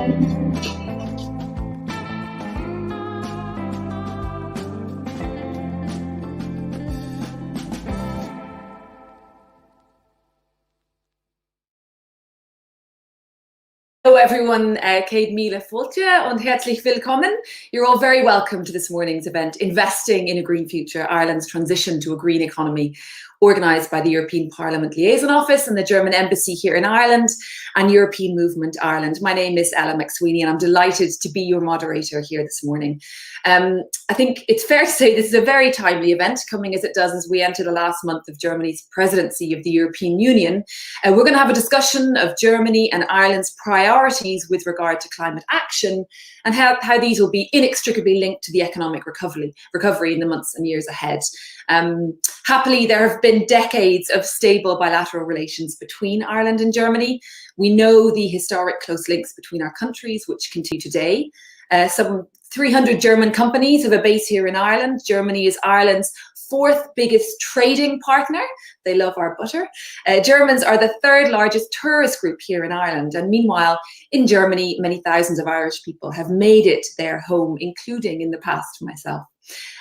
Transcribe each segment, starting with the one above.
Hello everyone, Céad Míle Fáilte und herzlich willkommen. You're all very welcome to this morning's event, Investing in a Green Future, Ireland's Transition to a Green Economy, organised by the European Parliament Liaison Office and the German Embassy here in Ireland and European Movement Ireland. My name is Ella McSweeney and I'm delighted to be your moderator here this morning. I think it's fair to say this is a very timely event, coming as it does as we enter the last month of Germany's presidency of the European Union. We're going to have a discussion of Germany and Ireland's priorities with regard to climate action and how these will be inextricably linked to the economic recovery in the months and years ahead. Happily, there have been decades of stable bilateral relations between Ireland and Germany. We know the historic close links between our countries, which continue today. Some 300 German companies have a base here in Ireland. Germany is Ireland's fourth biggest trading partner. They love our butter. Germans are the third largest tourist group here in Ireland. And meanwhile, in Germany, many thousands of Irish people have made it their home, including in the past myself.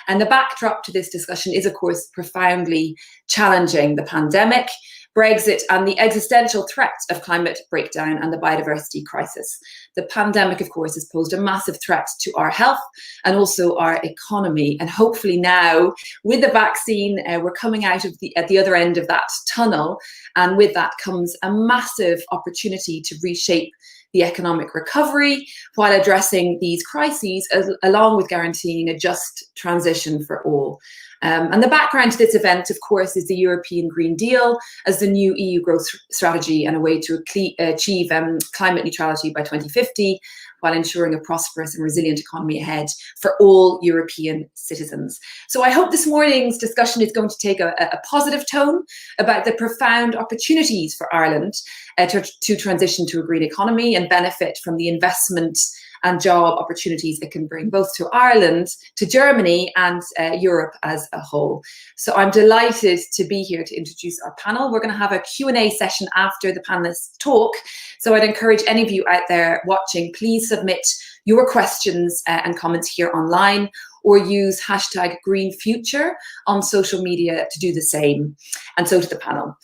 And the backdrop to this discussion is, of course, profoundly challenging: the pandemic, Brexit, and the existential threat of climate breakdown and the biodiversity crisis. The pandemic, of course, has posed a massive threat to our health and also our economy. And hopefully now, with the vaccine, we're coming out of at the other end of that tunnel. And with that comes a massive opportunity to reshape the economic recovery while addressing these crises, along with guaranteeing a just transition for all. And the background to this event, of course, is the European Green Deal as the new EU growth strategy and a way to achieve climate neutrality by 2050, while ensuring a prosperous and resilient economy ahead for all European citizens. So I hope this morning's discussion is going to take a positive tone about the profound opportunities for Ireland to transition to a green economy and benefit from the investment and job opportunities it can bring both to Ireland, to Germany, and Europe as a whole. So I'm delighted to be here to introduce our panel. We're going to have a Q&A session after the panelists talk. So I'd encourage any of you out there watching, please submit your questions and comments here online, or use #GreenFuture on social media to do the same. And so to the panel.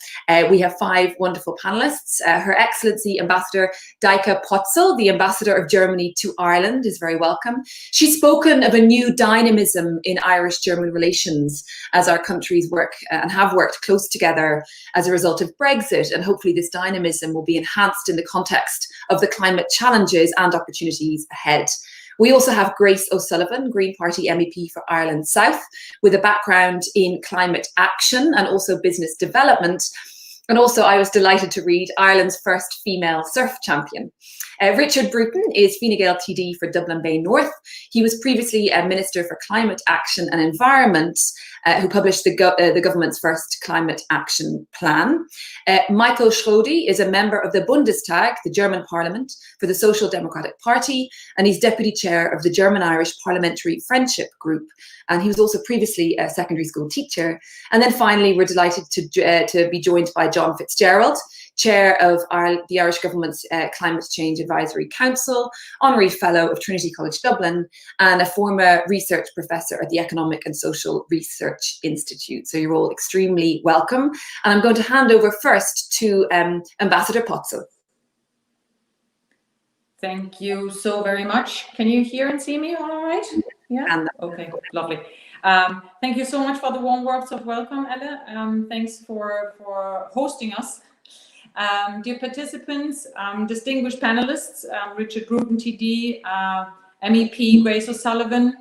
We have 5 wonderful panelists. Her Excellency Ambassador Deike Potzel, the Ambassador of Germany to Ireland, is very welcome. She's spoken of a new dynamism in Irish-German relations as our countries work and have worked close together as a result of Brexit. And hopefully this dynamism will be enhanced in the context of the climate challenges and opportunities ahead. We also have Grace O'Sullivan, Green Party MEP for Ireland South, with a background in climate action and also business development. And also, I was delighted to read Ireland's first female surf champion. Richard Bruton is Fine Gael TD for Dublin Bay North. He was previously a Minister for Climate Action and Environment, who published the government's first climate action plan. Michael Schrodi is a member of the Bundestag, the German Parliament, for the Social Democratic Party, and he's Deputy Chair of the German-Irish Parliamentary Friendship Group. And he was also previously a secondary school teacher. And then finally, we're delighted to be joined by John Fitzgerald, Chair of the Irish Government's Climate Change Advisory Council, Honorary Fellow of Trinity College Dublin, and a former research professor at the Economic and Social Research Institute. So you're all extremely welcome. And I'm going to hand over first to Ambassador Potzel. Thank you so very much. Can you hear and see me all right? Yeah? Okay, lovely. Thank you so much for the warm words of welcome, Ella. Thanks for hosting us. Dear participants, distinguished panelists, Richard Bruton TD, MEP Grace O'Sullivan,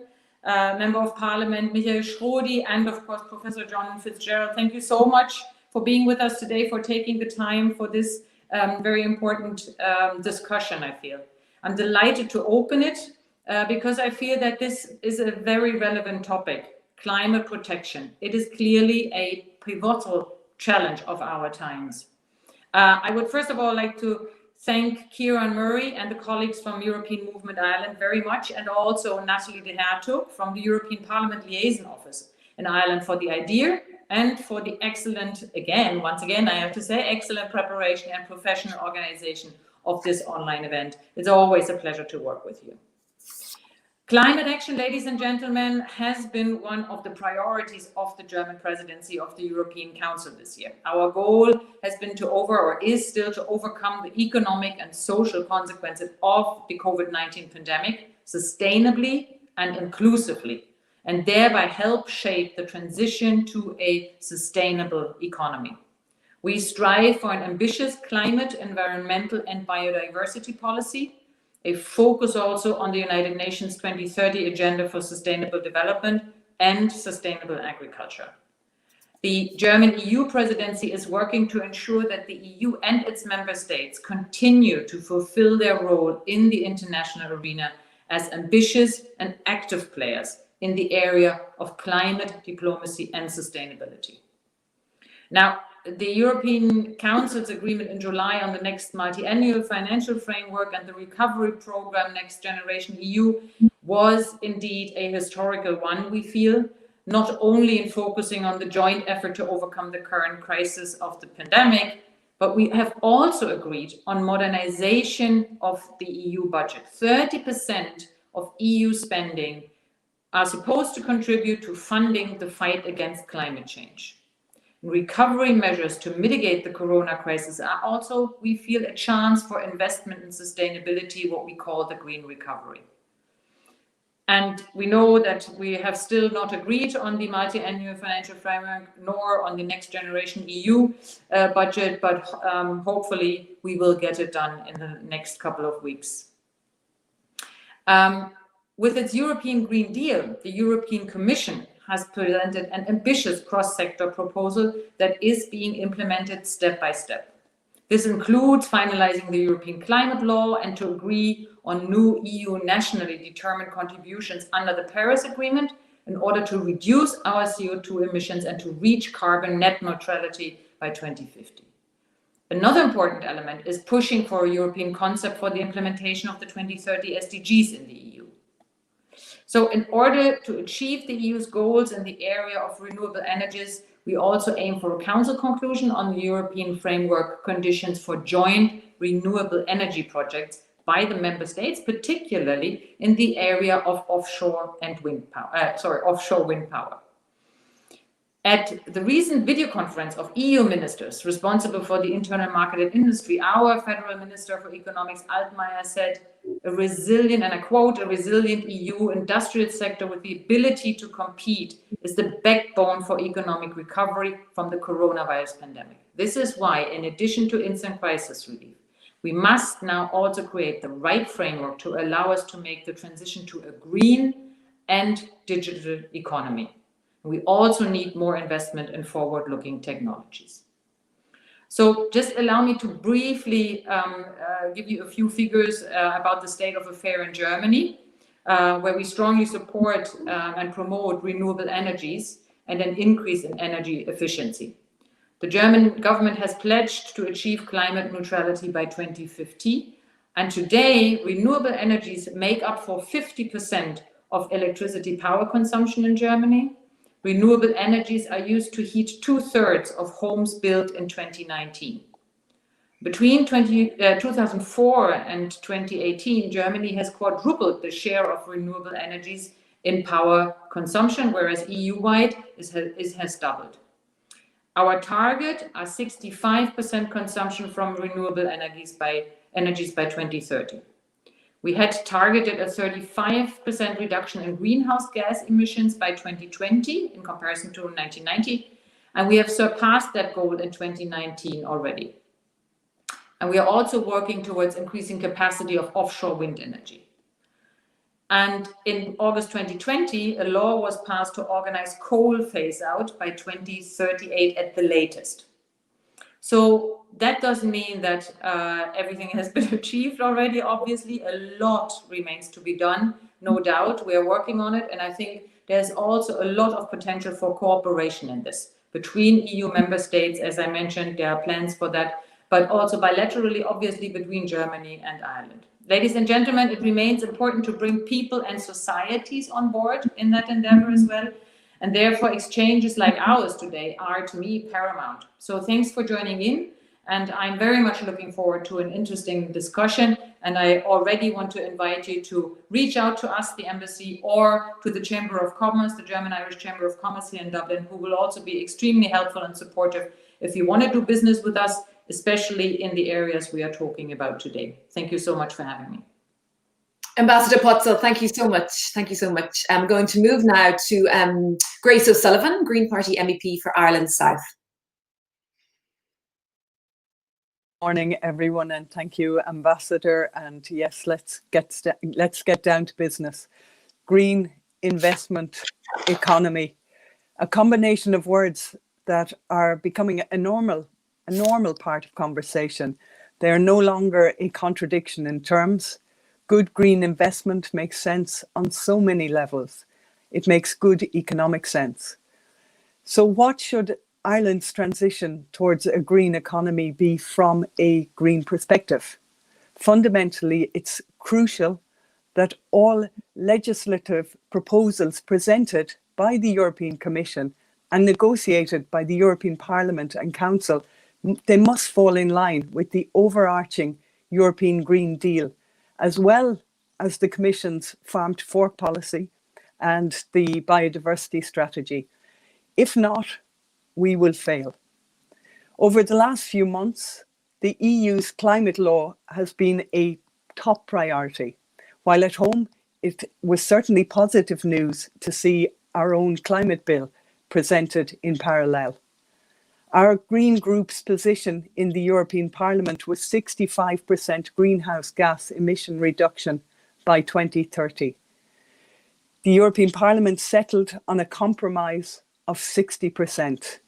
Member of Parliament Michael Schrodi, and of course Professor John Fitzgerald, thank you so much for being with us today, for taking the time for this very important discussion, I feel. I'm delighted to open it because I feel that this is a very relevant topic, climate protection. It is clearly a pivotal challenge of our times. I would first of all like to thank Kieran Murray and the colleagues from European Movement Ireland very much, and also Natalie de Hertog from the European Parliament Liaison Office in Ireland for the idea and for the excellent, once again, I have to say, excellent preparation and professional organization of this online event. It's always a pleasure to work with you. Climate action, ladies and gentlemen, has been one of the priorities of the German presidency of the European Council this year. Our goal has been is still to overcome the economic and social consequences of the COVID-19 pandemic sustainably and inclusively, and thereby help shape the transition to a sustainable economy. We strive for an ambitious climate, environmental and biodiversity policy, a focus also on the United Nations 2030 Agenda for Sustainable Development and Sustainable Agriculture. The German EU presidency is working to ensure that the EU and its member states continue to fulfill their role in the international arena as ambitious and active players in the area of climate diplomacy and sustainability. Now, the European Council's agreement in July on the next multi-annual financial framework and the recovery program Next Generation EU was indeed a historical one, we feel, not only in focusing on the joint effort to overcome the current crisis of the pandemic, but we have also agreed on modernization of the EU budget. 30% of EU spending are supposed to contribute to funding the fight against climate change. Recovery measures to mitigate the corona crisis are also, we feel, a chance for investment in sustainability, what we call the green recovery. And we know that we have still not agreed on the multi-annual financial framework nor on the Next Generation EU budget, but hopefully we will get it done in the next couple of weeks. With its European Green Deal, the European Commission has presented an ambitious cross-sector proposal that is being implemented step by step. This includes finalizing the European climate law and to agree on new EU nationally determined contributions under the Paris Agreement in order to reduce our CO2 emissions and to reach carbon net neutrality by 2050. Another important element is pushing for a European concept for the implementation of the 2030 SDGs in the EU. So in order to achieve the EU's goals in the area of renewable energies, we also aim for a Council conclusion on the European framework conditions for joint renewable energy projects by the member states, particularly in the area of offshore wind power. At the recent video conference of EU ministers responsible for the internal market and industry, our Federal Minister for Economics, Altmaier, said, a resilient, and I quote, a resilient EU industrial sector with the ability to compete is the backbone for economic recovery from the coronavirus pandemic. This is why, in addition to instant crisis relief, we must now also create the right framework to allow us to make the transition to a green and digital economy. We also need more investment in forward-looking technologies. So just allow me to briefly give you a few figures about the state of affairs in Germany, where we strongly support and promote renewable energies and an increase in energy efficiency. The German government has pledged to achieve climate neutrality by 2050, and today renewable energies make up for 50% of electricity power consumption in Germany. Renewable energies are used to heat 2/3 of homes built in 2019. Between 2004 and 2018, Germany has quadrupled the share of renewable energies in power consumption, whereas EU-wide it has doubled. Our target are 65% consumption from renewable energies by 2030. We had targeted a 35% reduction in greenhouse gas emissions by 2020 in comparison to 1990, and we have surpassed that goal in 2019 already. And we are also working towards increasing capacity of offshore wind energy. And in August 2020, a law was passed to organize coal phase out by 2038 at the latest. So that doesn't mean that everything has been achieved already. Obviously, a lot remains to be done, no doubt. We are working on it. And I think there's also a lot of potential for cooperation in this between EU member states. As I mentioned, there are plans for that, but also bilaterally, obviously, between Germany and Ireland. Ladies and gentlemen, it remains important to bring people and societies on board in that endeavor as well. And therefore, exchanges like ours today are, to me, paramount. So thanks for joining in. and I'm very much looking forward to an interesting discussion. And I already want to invite you to reach out to us, the embassy, or to the Chamber of Commerce, the German-Irish Chamber of Commerce here in Dublin, who will also be extremely helpful and supportive if you want to do business with us, especially in the areas we are talking about today. Thank you so much for having me. Ambassador Potzel, thank you so much. Thank you so much. I'm going to move now to Grace O'Sullivan, Green Party MEP for Ireland South. Morning, everyone, and thank you, Ambassador. And yes, let's get down to business. Green investment economy, a combination of words that are becoming a normal part of conversation. They are no longer a contradiction in terms. Good green investment makes sense on so many levels. It makes good economic sense. So what should Ireland's transition towards a green economy be from a green perspective? Fundamentally, it's crucial that all legislative proposals presented by the European Commission and negotiated by the European Parliament and Council, they must fall in line with the overarching European Green Deal, as well as the Commission's Farm to Fork policy and the biodiversity strategy. If not, we will fail. Over the last few months, the EU's climate law has been a top priority. While at home, it was certainly positive news to see our own climate bill presented in parallel. Our Green Group's position in the European Parliament was 65% greenhouse gas emission reduction by 2030. The European Parliament settled on a compromise of 60%,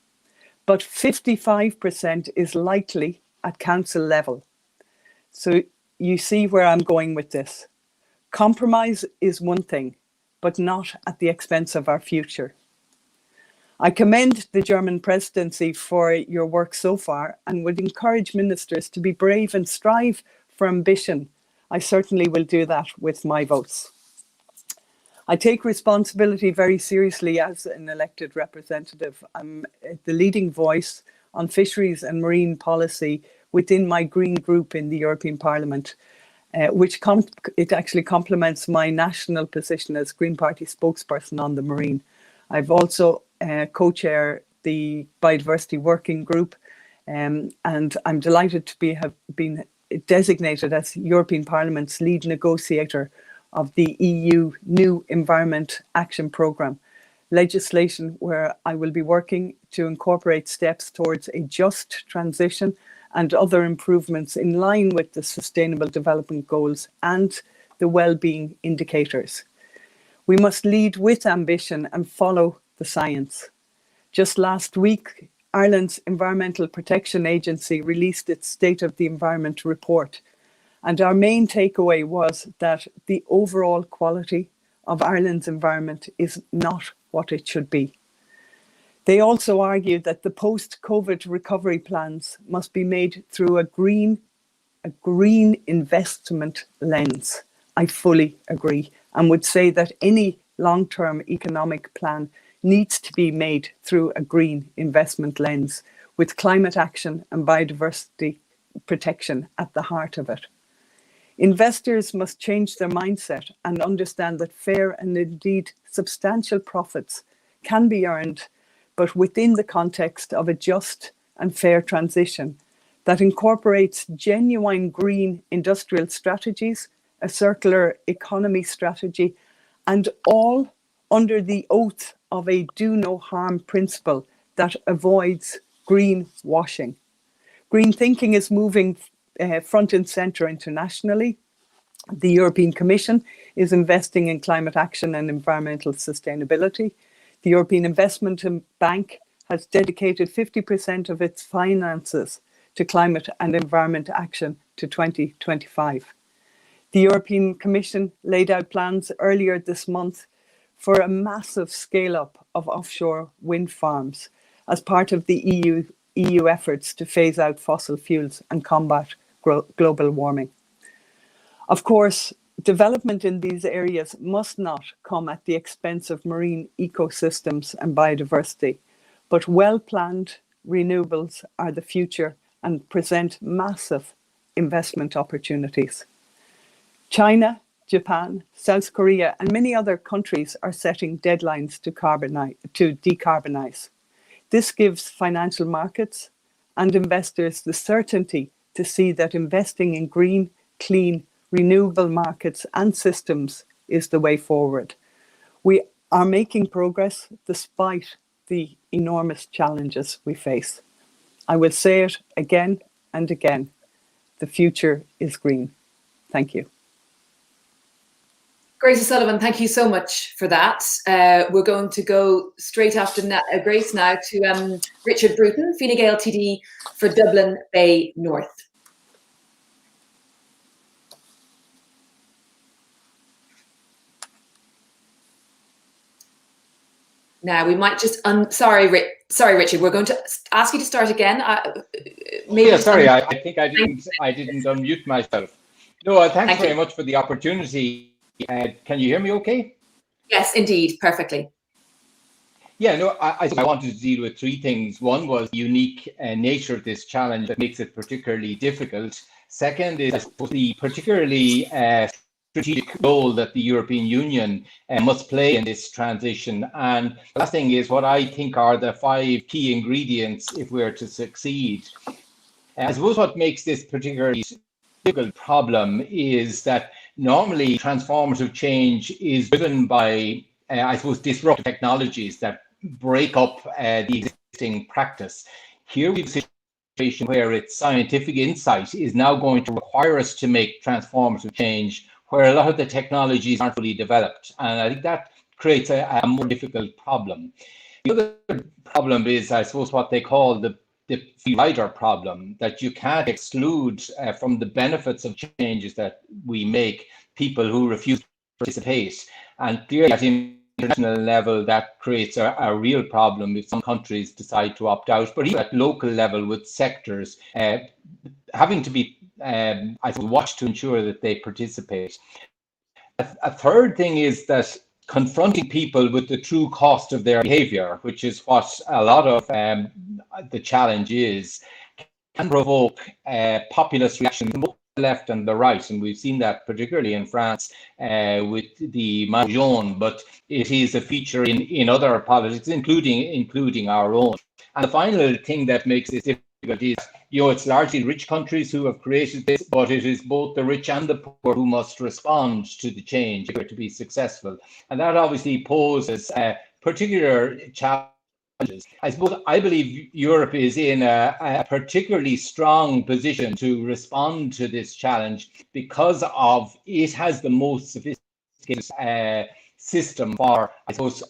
but 55% is likely at Council level. So you see where I'm going with this. Compromise is one thing, but not at the expense of our future. I commend the German Presidency for your work so far and would encourage ministers to be brave and strive for ambition. I certainly will do that with my votes. I take responsibility very seriously as an elected representative. I'm the leading voice on fisheries and marine policy within my Green Group in the European Parliament, which it actually complements my national position as Green Party spokesperson on the marine. I've also co-chair the Biodiversity Working Group, and I'm delighted to have been designated as European Parliament's lead negotiator of the EU new Environment Action Programme, legislation where I will be working to incorporate steps towards a just transition and other improvements in line with the Sustainable Development Goals and the well-being indicators. We must lead with ambition and follow the science. Just last week, Ireland's Environmental Protection Agency released its State of the Environment report. And our main takeaway was that the overall quality of Ireland's environment is not what it should be. They also argued that the post-COVID recovery plans must be made through a green investment lens. I fully agree and would say that any long-term economic plan needs to be made through a green investment lens with climate action and biodiversity protection at the heart of it. Investors must change their mindset and understand that fair and indeed substantial profits can be earned, but within the context of a just and fair transition that incorporates genuine green industrial strategies, a circular economy strategy, and all under the oath of a do no harm principle that avoids greenwashing. Green thinking is moving front and centre internationally. The European Commission is investing in climate action and environmental sustainability. The European Investment Bank has dedicated 50% of its finances to climate and environment action to 2025. The European Commission laid out plans earlier this month for a massive scale-up of offshore wind farms as part of the EU efforts to phase out fossil fuels and combat global warming. Of course, development in these areas must not come at the expense of marine ecosystems and biodiversity, but well-planned renewables are the future and present massive investment opportunities. China, Japan, South Korea, and many other countries are setting deadlines to decarbonize. This gives financial markets and investors the certainty to see that investing in green, clean, renewable markets and systems is the way forward. We are making progress despite the enormous challenges we face. I will say it again and again. The future is green. Thank you. Grace O'Sullivan, thank you so much for that. We're going to go straight after Grace now to Richard Bruton, Fine Gael TD for Dublin Bay North. Now we might just sorry, Richard. We're going to ask you to start again. Maybe sorry, I think I didn't unmute myself. No, thanks very much for the opportunity. Can you hear me okay? Yes, indeed, perfectly. Yeah, no, I wanted to deal with three things. One was the unique nature of this challenge that makes it particularly difficult. Second is the particularly strategic role that the European Union must play in this transition. And the last thing is what I think are the 5 key ingredients if we're to succeed. I suppose what makes this particularly difficult problem is that normally transformative change is driven by, I suppose, disruptive technologies that break up the existing practice. Here we have a situation where its scientific insight is now going to require us to make transformative change where a lot of the technologies aren't fully developed. And I think that creates a more difficult problem. The other problem is, I suppose, what they call the free rider problem, that you can't exclude from the benefits of changes that we make people who refuse to participate. And clearly at international level, that creates a real problem if some countries decide to opt out, but even at local level with sectors having to be I suppose, watched to ensure that they participate. A third thing is that confronting people with the true cost of their behavior, which is what a lot of the challenge is, can provoke populist reaction from both the left and the right. And we've seen that particularly in France with the Maillot jaune, but it is a feature in other politics, including our own. And the final thing that makes this difficult is, it's largely rich countries who have created this, but it is both the rich and the poor who must respond to the change to be successful. And that obviously poses particular challenges. I believe Europe is in a particularly strong position to respond to this challenge because of it has the most sophisticated system for, I suppose,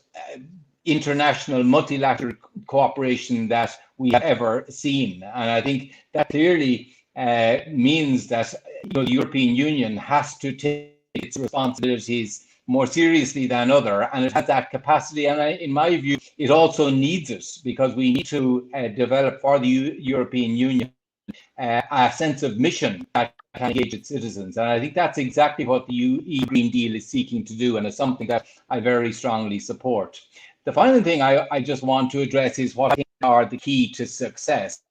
international multilateral cooperation that we have ever seen. And I think that clearly means that the European Union has to take its responsibilities more seriously than other, and it has that capacity. And in my view, it also needs it, because we need to develop for the European Union a sense of mission that can engage its citizens. And I think that's exactly what the EU Green Deal is seeking to do, and it's something that I very strongly support. The final thing I just want to address is what I think are the key to success.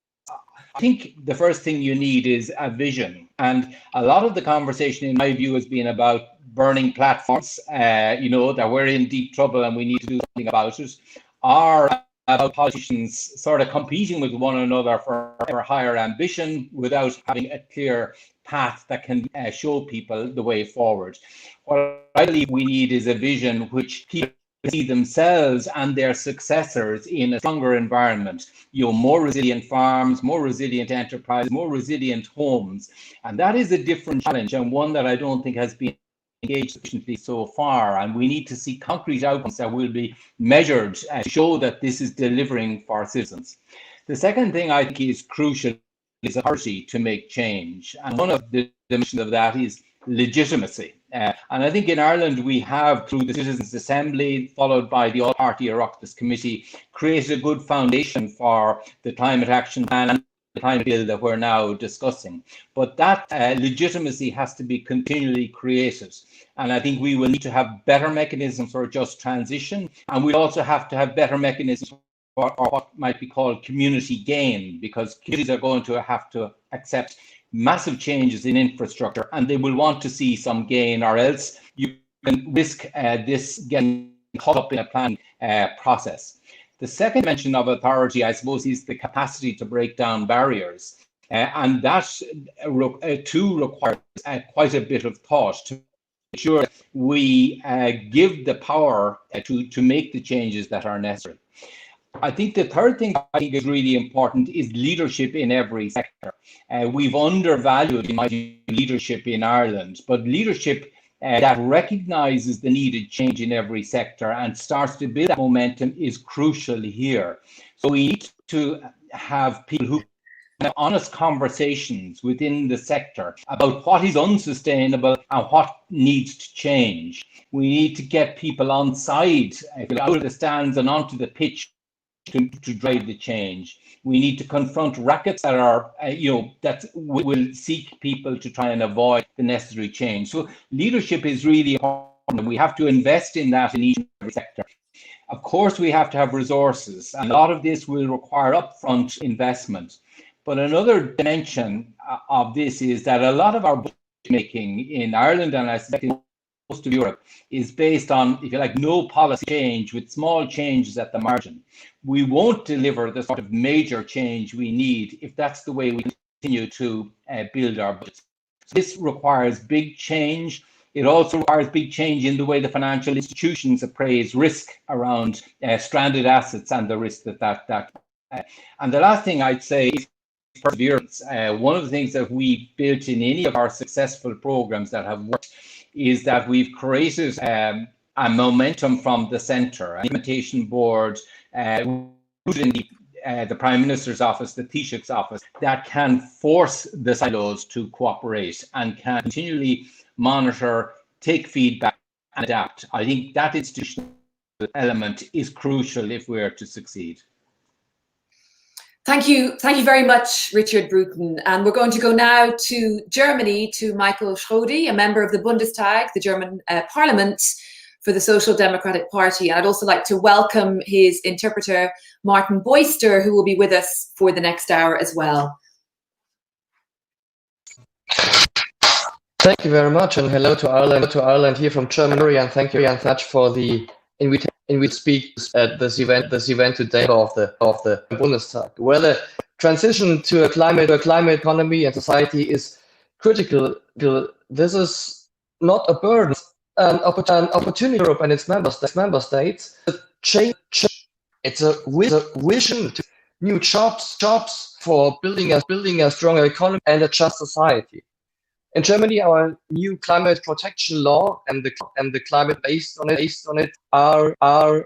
I think the first thing you need is a vision. And a lot of the conversation, in my view, has been about burning platforms, that we're in deep trouble and we need to do something about it, or about politicians sort of competing with one another for higher ambition without having a clear path that can show people the way forward. What I believe we need is a vision which people see themselves and their successors in a stronger environment, more resilient farms, more resilient enterprise, more resilient homes. And that is a different challenge, and one that I don't think has been engaged sufficiently so far. And we need to see concrete outcomes that will be measured to show that this is delivering for citizens. The second thing I think is crucial is authority to make change. And one of the dimensions of that is legitimacy. And I think in Ireland we have, through the Citizens' Assembly, followed by the All-Party Oireachtas Committee, created a good foundation for the Climate Action Plan and the climate bill that we're now discussing. But that legitimacy has to be continually created. And I think we will need to have better mechanisms for just transition. And we also have to have better mechanisms or what might be called community gain, because communities are going to have to accept massive changes in infrastructure, and they will want to see some gain, or else you can risk this getting caught up in a planning process. The second dimension of authority, I suppose, is the capacity to break down barriers. And that too requires quite a bit of thought to ensure we give the power to make the changes that are necessary. I think the third thing I think is really important is leadership in every sector. We've undervalued, in my view, leadership in Ireland, but leadership that recognises the needed change in every sector and starts to build that momentum is crucial here. So we need to have people who have honest conversations within the sector about what is unsustainable and what needs to change. We need to get people on side, out of the stands and onto the pitch to drive the change. We need to confront rackets that are, that will seek people to try and avoid the necessary change. So leadership is really important. We have to invest in that in each and every sector. Of course, we have to have resources, and a lot of this will require upfront investment. But another dimension of this is that a lot of our budget making in Ireland, and I suspect in most of Europe, is based on, if you like, no policy change with small changes at the margin. We won't deliver the sort of major change we need if that's the way we continue to build our budgets. So this requires big change. It also requires big change in the way the financial institutions appraise risk around stranded assets and the risk that. And the last thing I'd say is perseverance. One of the things that we built in any of our successful programs that have worked is that we've created a momentum from the centre, an implementation board rooted in the Prime Minister's office, the Taoiseach's office, that can force the silos to cooperate and can continually monitor, take feedback and adapt. I think that institutional element is crucial if we're to succeed. Thank you very much, Richard Bruton. And we're going to go now to Germany, to Michael Schrodi, a member of the Bundestag, the German Parliament, for the Social Democratic Party. And I'd also like to welcome his interpreter, Martin Boyster, who will be with us for the next hour as well. Thank you very much, and hello to Ireland here from Germany, and thank you very much for the invitation to speak at this event today of the Bundestag, where the transition to a climate economy and society is critical. This is not a burden, an opportunity for Europe and its member states. It's a vision to new jobs for building a stronger economy and a just society. In Germany, our new climate protection law and the climate based on it are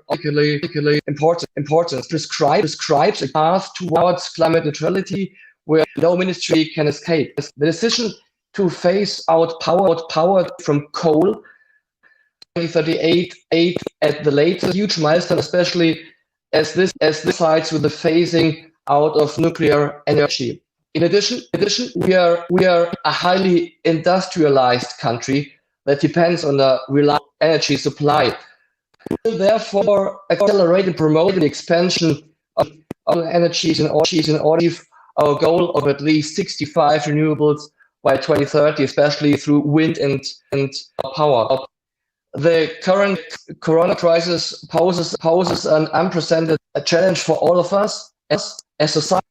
particularly important. Prescribes a path towards climate neutrality where no ministry can escape. The decision to phase out power from coal 2038 at the latest, huge milestone, especially as this coincides with the phasing out of nuclear energy. In addition, we are a highly industrialized country that depends on a reliable energy supply. We will therefore accelerate and promote the expansion of energies in order to achieve our goal of at least 65 renewables by 2030, especially through wind and power. The current corona crisis poses an unprecedented challenge for all of us as society,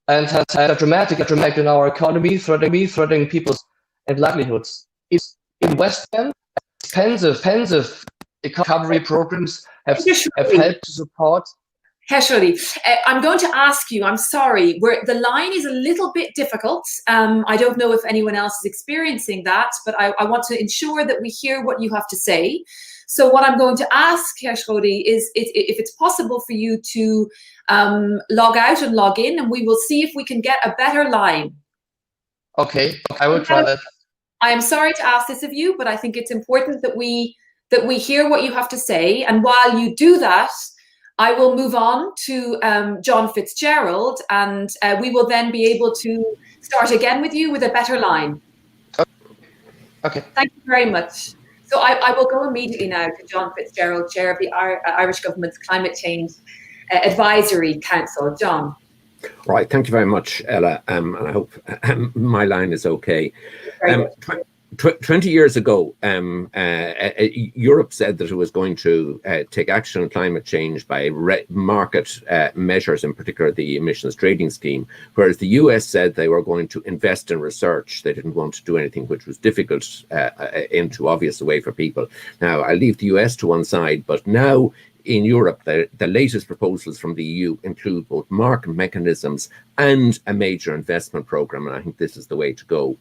and has had a dramatic impact on our economy, threatening people's and livelihoods. In West End, expensive recovery programs have helped to support. Herr Schrodi, I'm going to ask you, I'm sorry, the line is a little bit difficult. I don't know if anyone else is experiencing that, but I want to ensure that we hear what you have to say. So what I'm going to ask, Herr Schrodi, is if it's possible for you to log out and log in, and we will see if we can get a better line. Okay, I will try that. I am sorry to ask this of you, but I think it's important that we hear what you have to say. And while you do that, I will move on to John Fitzgerald, and we will then be able to start again with you with a better line. Okay. Thank you very much. So I will go immediately now to John Fitzgerald, Chair of the Irish Government's Climate Change Advisory Council. John. Right, thank you very much, Ella, and I hope my line is okay. 20 years ago, Europe said that it was going to take action on climate change by market measures, in particular the emissions trading scheme, whereas the US said they were going to invest in research. They didn't want to do anything which was difficult and too obvious a way for people. Now, I leave the US to one side, but now in Europe, the latest proposals from the EU include both market mechanisms and a major investment programme, and I think this is the way to go.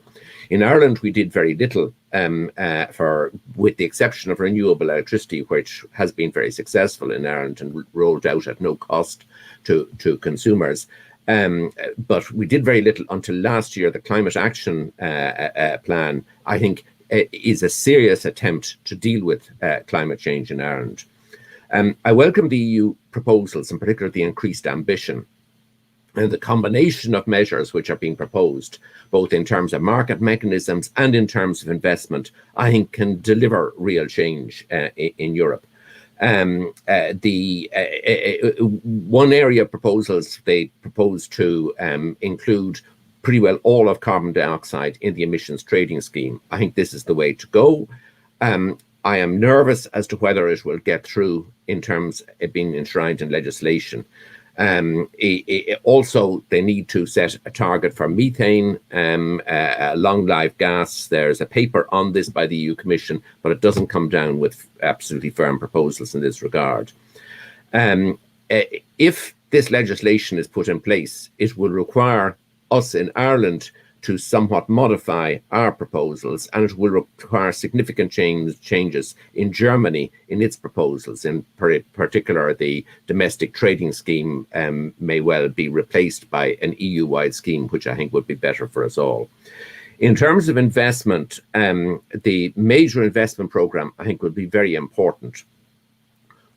In Ireland, we did very little, with the exception of renewable electricity, which has been very successful in Ireland and rolled out at no cost to consumers. But we did very little until last year. The Climate Action Plan, I think, is a serious attempt to deal with climate change in Ireland. I welcome the EU proposals, in particular the increased ambition and the combination of measures which are being proposed, both in terms of market mechanisms and in terms of investment, I think can deliver real change in Europe. One area of proposals they propose to include pretty well all of carbon dioxide in the emissions trading scheme. I think this is the way to go. I am nervous as to whether it will get through in terms of it being enshrined in legislation. Also, they need to set a target for methane, a long-lived gas. There's a paper on this by the EU Commission, but it doesn't come down with absolutely firm proposals in this regard. If this legislation is put in place, it will require us in Ireland to somewhat modify our proposals, and it will require significant changes in Germany in its proposals. In particular, the domestic trading scheme may well be replaced by an EU-wide scheme, which I think would be better for us all. In terms of investment, the major investment programme, I think, would be very important.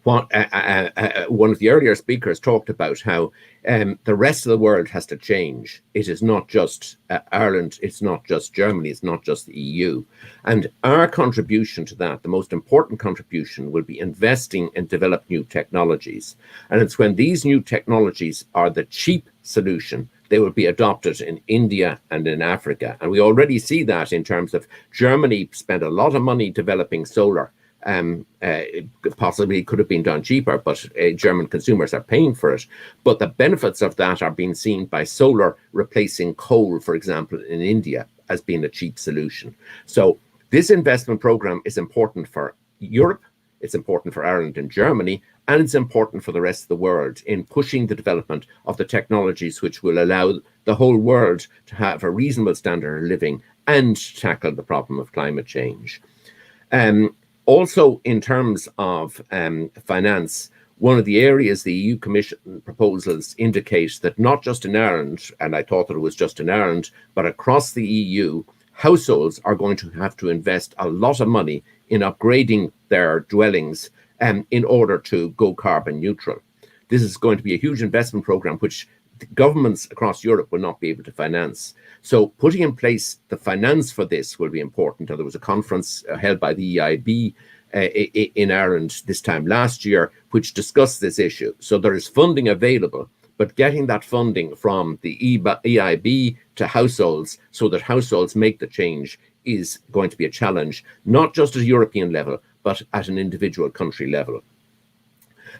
One of the earlier speakers talked about how the rest of the world has to change. It is not just Ireland, it's not just Germany, it's not just the EU. And our contribution to that, the most important contribution, will be investing in developed new technologies. And it's when these new technologies are the cheap solution, they will be adopted in India and in Africa. And we already see that in terms of Germany spent a lot of money developing solar. Possibly could have been done cheaper, but German consumers are paying for it. But the benefits of that are being seen by solar replacing coal, for example, in India as being a cheap solution. So this investment program is important for Europe, it's important for Ireland and Germany, and it's important for the rest of the world in pushing the development of the technologies which will allow the whole world to have a reasonable standard of living and tackle the problem of climate change. Also, in terms of finance, one of the areas the EU Commission proposals indicate that not just in Ireland, and I thought that it was just in Ireland, but across the EU, households are going to have to invest a lot of money in upgrading their dwellings in order to go carbon neutral. This is going to be a huge investment program which governments across Europe will not be able to finance. So putting in place the finance for this will be important. And there was a conference held by the EIB in Ireland this time last year, which discussed this issue. So there is funding available, but getting that funding from the EIB to households so that households make the change is going to be a challenge, not just at a European level, but at an individual country level.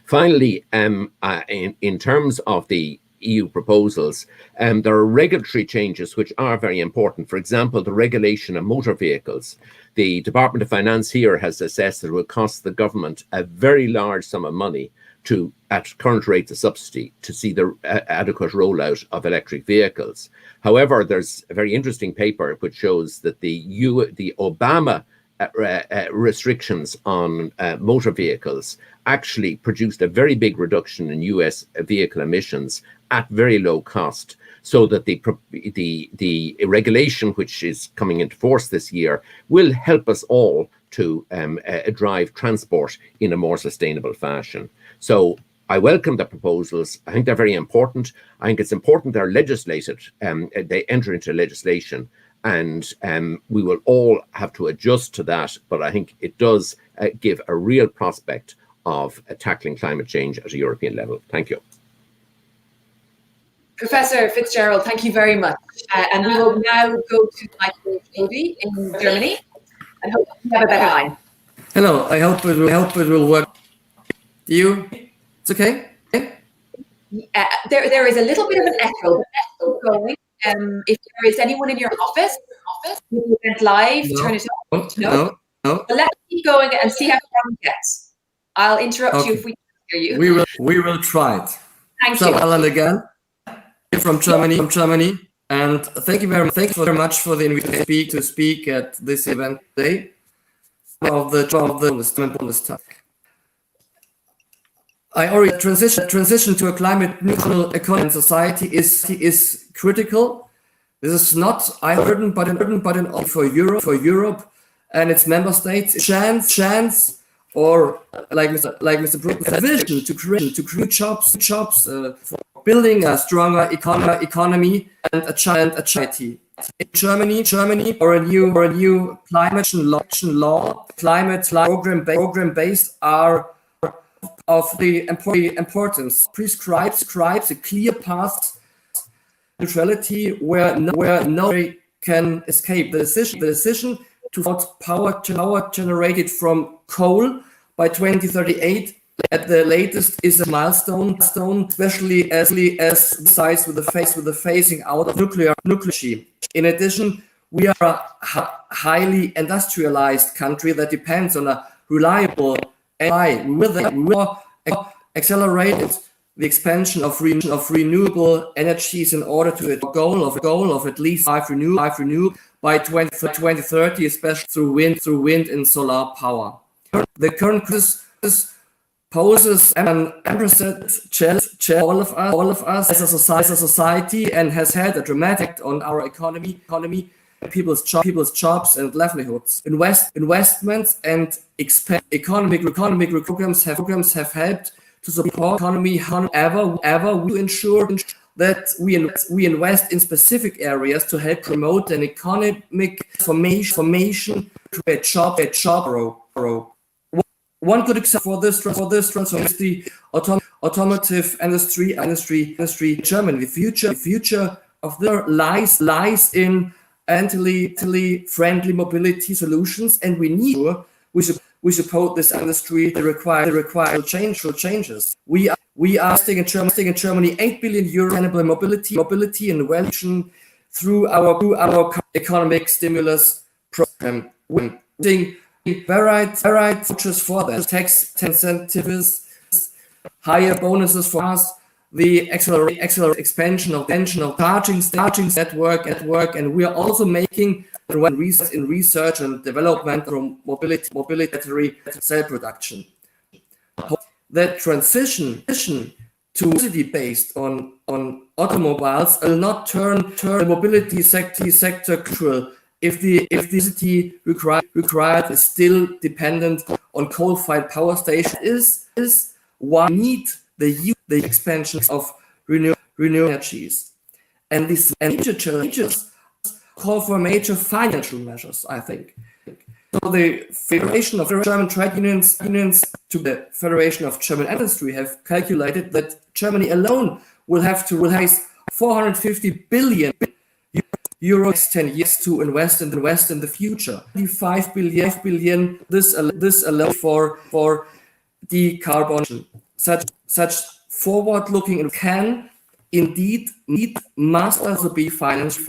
Finally, in terms of the EU proposals, there are regulatory changes which are very important. For example, the regulation of motor vehicles. The Department of Finance here has assessed that it will cost the government a very large sum of money to, at current rates of subsidy, to see the adequate rollout of electric vehicles. However, there's a very interesting paper which shows that the Obama restrictions on motor vehicles actually produced a very big reduction in US vehicle emissions at very low cost, so that the regulation which is coming into force this year will help us all to drive transport in a more sustainable fashion. So I welcome the proposals. I think they're very important. I think it's important they're legislated, they enter into legislation, and we will all have to adjust to that. But I think it does give a real prospect of tackling climate change at a European level. Thank you. Professor Fitzgerald, thank you very much. And we will now go to Michael Schrodi in Germany. I hope you have a better line. Hello, I hope it will work. You? It's okay? There is a little bit of an echo going. If there is anyone in your office, you went live, turn it off. No. But let's keep going and see how far we get. I'll interrupt you if we can't hear you. We will try it. Thank you. you. Alan again from Germany, and thank you very much for the invitation to speak at this event today of the Bundestag. I already transition to a climate neutral economy and society is critical. This is not Ireland, but an for Europe and its member states. Chance, or like Mr. Bruton, vision to create jobs for building a stronger economy and a society. In Germany, or a new climate law, climate program based are of the importance, prescribes a clear path neutrality where nobody can escape. The decision to power generated from coal by 2038 at the latest is a milestone, especially as sides with the phasing out of nuclear energy. In addition, we are a highly industrialized country that depends on a reliable AI. We will accelerate the expansion of renewable energies in order to a goal of at least 5 renewable by 2030, especially through wind and solar power. The current crisis poses an unprecedented challenge all of us as a society, and has had a dramatic effect on our economy, people's jobs and livelihoods. Investments and economic programs have helped to support economy. However, we ensure that we invest in specific areas to help promote an economic formation to a job growth. One good example for this transformation is the automotive industry in Germany. The future of there lies in environmentally friendly mobility solutions, and we support this industry. They require changes. We are investing in Germany 8 billion euro sustainable mobility and innovation through our economic stimulus program. We're using varied features for that: tax incentives, higher bonuses for us, the accelerate expansion of charging network, and we are also making research and development from mobility cell production. That transition to mobility based on automobiles will not turn the mobility sector cruel if the electricity required is still dependent on coal-fired power stations. Is why we need the expansion of renewable energies, and these major challenges call for major financial measures, I think. So the Federation of German Trade Unions to the Federation of German Industry have calculated that Germany alone will have to raise 450 billion euros 10 years to invest in the future. 5 billion this allows for decarbonization. Such forward-looking can indeed must also be financed.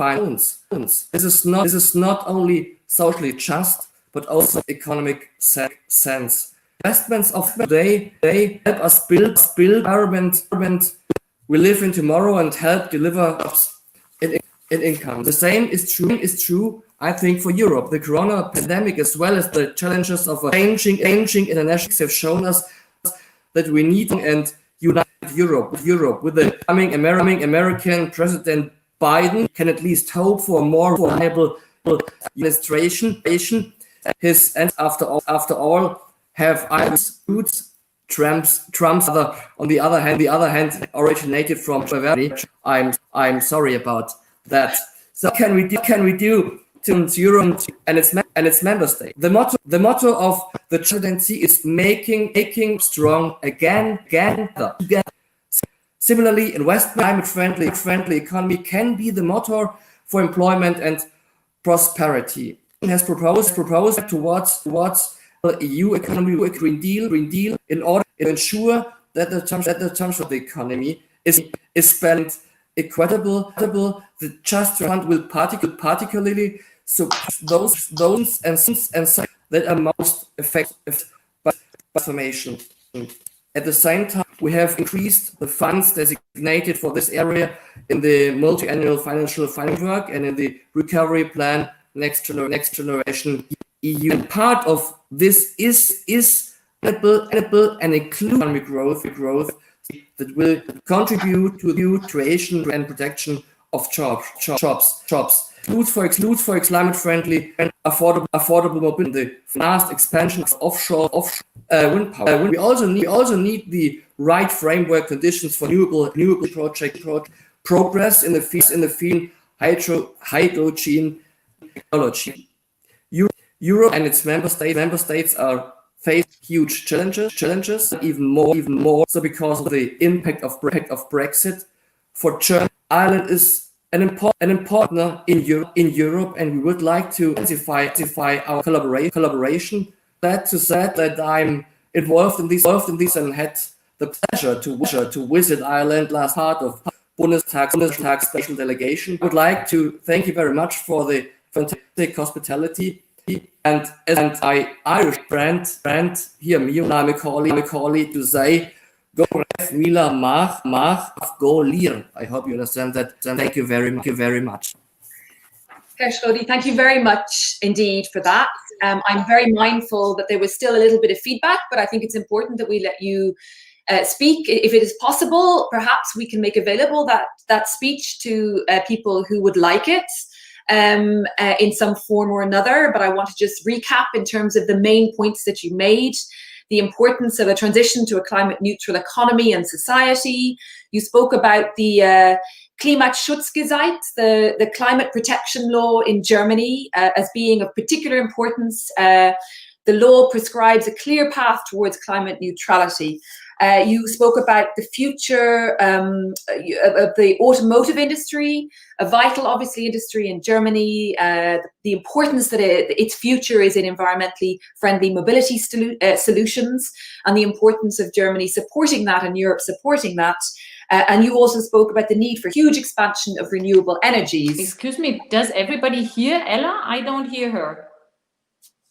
This is not only socially just, but also economic sense. Investments of today, they help us build environment we live in tomorrow and help deliver in income. The same is true, I think, for Europe. The corona pandemic, as well as the challenges of a changing international, have shown us that we need and unite Europe. With the coming American President Biden, can at least hope for a more viable administration. His and after all have Irish roots. Trump's on the other hand originated from Bavaria. I'm sorry about that. So can we do Europe and its member state. The motto of the presidency is making strong again. Similarly, in West, climate-friendly economy can be the motor for employment and prosperity. It has proposed towards EU economy Green Deal in order to ensure that the terms of the economy is spent equitable. The Just Fund will particularly support those and that are most affected by transformation. At the same time, we have increased the funds designated for this area in the multi-annual financial framework and in the recovery plan next generation EU. And part of this is enable and include economic growth that will contribute to the creation and protection of jobs. Includes for climate-friendly and affordable mobility, the fast expansion of offshore wind power. We also need the right framework conditions for renewable project progress in the field hydrogen technology. Europe and its member states are facing huge challenges, even more so because of the impact of Brexit. For Germany, Ireland is an important partner in Europe, and we would like to intensify our collaboration. That I'm involved in this and had the pleasure to visit Ireland last part of Bundestag special delegation. I would like to thank you very much for the fantastic hospitality and I Irish friend here, my colleague to say, go Mila Mach go Lear. I hope you understand that. Thank you very much. Herr Schrodi, thank you very much indeed for that. I'm very mindful that there was still a little bit of feedback, but I think it's important that we let you speak. If it is possible, perhaps we can make available that speech to people who would like it in some form or another. But I want to just recap in terms of the main points that you made. The importance of a transition to a climate neutral economy and society. You spoke about the Klimaschutzgesetz, the climate protection law in Germany, as being of particular importance. The law prescribes a clear path towards climate neutrality. You spoke about the future of the automotive industry, a vital, obviously, industry in Germany, the importance that its future is in environmentally friendly mobility solutions, and the importance of Germany supporting that and Europe supporting that. And you also spoke about the need for huge expansion of renewable energies. Excuse me, does everybody hear Ella? I don't hear her.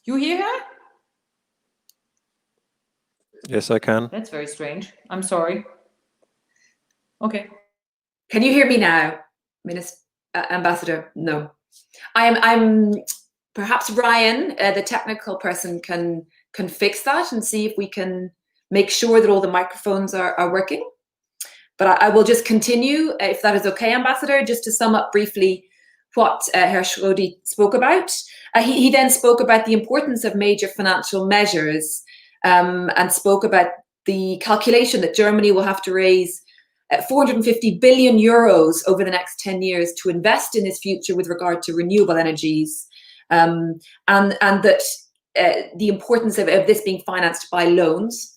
You hear her? Yes, I can. That's very strange. I'm sorry. Okay. Can you hear me now, Ambassador? No. I'm perhaps Ryan, the technical person, can fix that and see if we can make sure that all the microphones are working. But I will just continue, if that is okay, Ambassador, just to sum up briefly what Herr Schrodi spoke about. He then spoke about the importance of major financial measures and spoke about the calculation that Germany will have to raise 450 billion euros over the next 10 years to invest in this future with regard to renewable energies, and that the importance of this being financed by loans.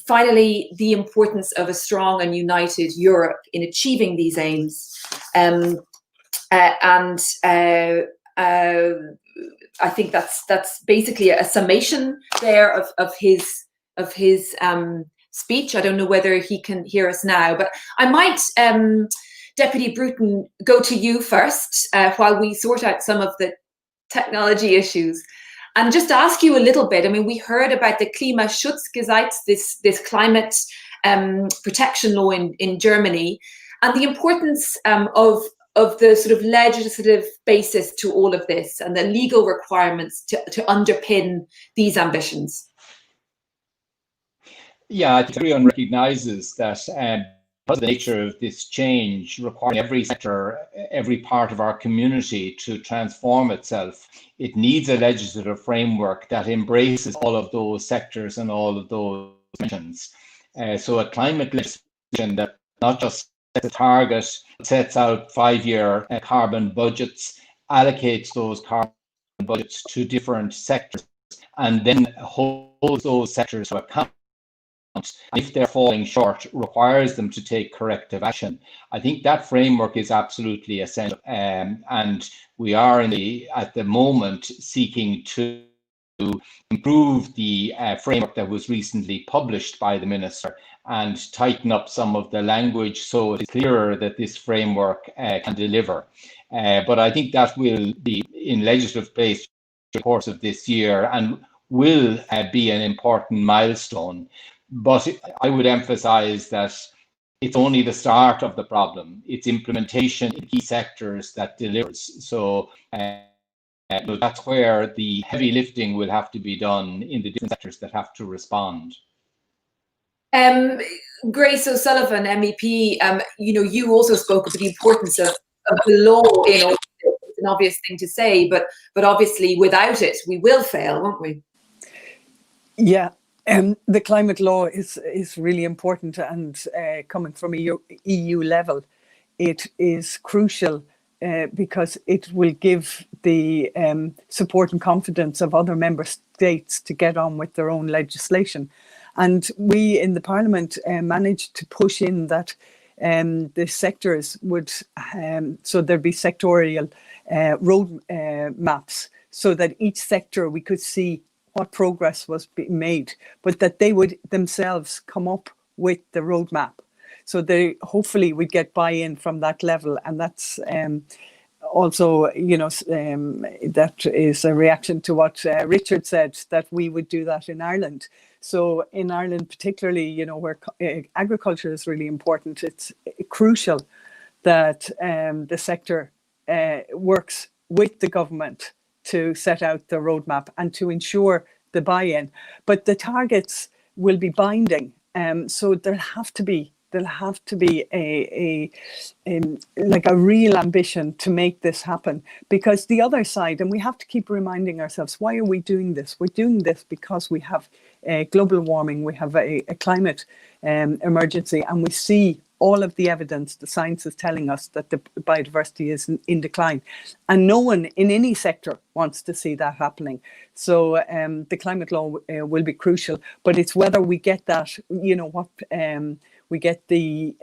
Finally, the importance of a strong and united Europe in achieving these aims. I think that's basically a summation there of his speech. I don't know whether he can hear us now, but I might, Deputy Bruton, go to you first while we sort out some of the technology issues. And just ask you a little bit, I mean, we heard about the Klimaschutzgesetz, this climate protection law in Germany, and the importance of the sort of legislative basis to all of this and the legal requirements to underpin these ambitions. Yeah, I think everyone recognizes that because of the nature of this change, requiring every sector, every part of our community to transform itself, it needs a legislative framework that embraces all of those sectors and all of those dimensions. So a climate legislation that not just sets a target, sets out 5-year carbon budgets allocates those carbon budgets to different sectors and then holds those sectors to account. If they're falling short, requires them to take corrective action. I think that framework is absolutely essential, and we are at the moment seeking to improve the framework that was recently published by the Minister and tighten up some of the language so it's clearer that this framework can deliver. But I think that will be in legislative place during the course of this year and will be an important milestone. But I would emphasize that it's only the start of the problem. It's implementation in key sectors that delivers. So that's where the heavy lifting will have to be done in the different sectors that have to respond. Grace O'Sullivan, MEP, you also spoke of the importance of the law. It's an obvious thing to say, but obviously without it, we will fail, won't we? Yeah. The climate law is really important, and coming from a EU level, it is crucial because it will give the support and confidence of other member states to get on with their own legislation. And we in the Parliament managed to push in that the sectors would, so there'd be sectorial road maps, so that each sector we could see what progress was being made, but that they would themselves come up with the roadmap. So they hopefully would get buy-in from that level, and that's also, that is a reaction to what Richard said, that we would do that in Ireland. So in Ireland, particularly, where agriculture is really important, it's crucial that the sector works with the government to set out the roadmap and to ensure the buy-in. But the targets will be binding, so there'll have to be a real ambition to make this happen. Because the other side, and we have to keep reminding ourselves, why are we doing this? We're doing this because we have global warming, we have a climate emergency, and we see all of the evidence, the science is telling us that the biodiversity is in decline. And no one in any sector wants to see that happening. So the climate law will be crucial, but it's whether we get that, we get the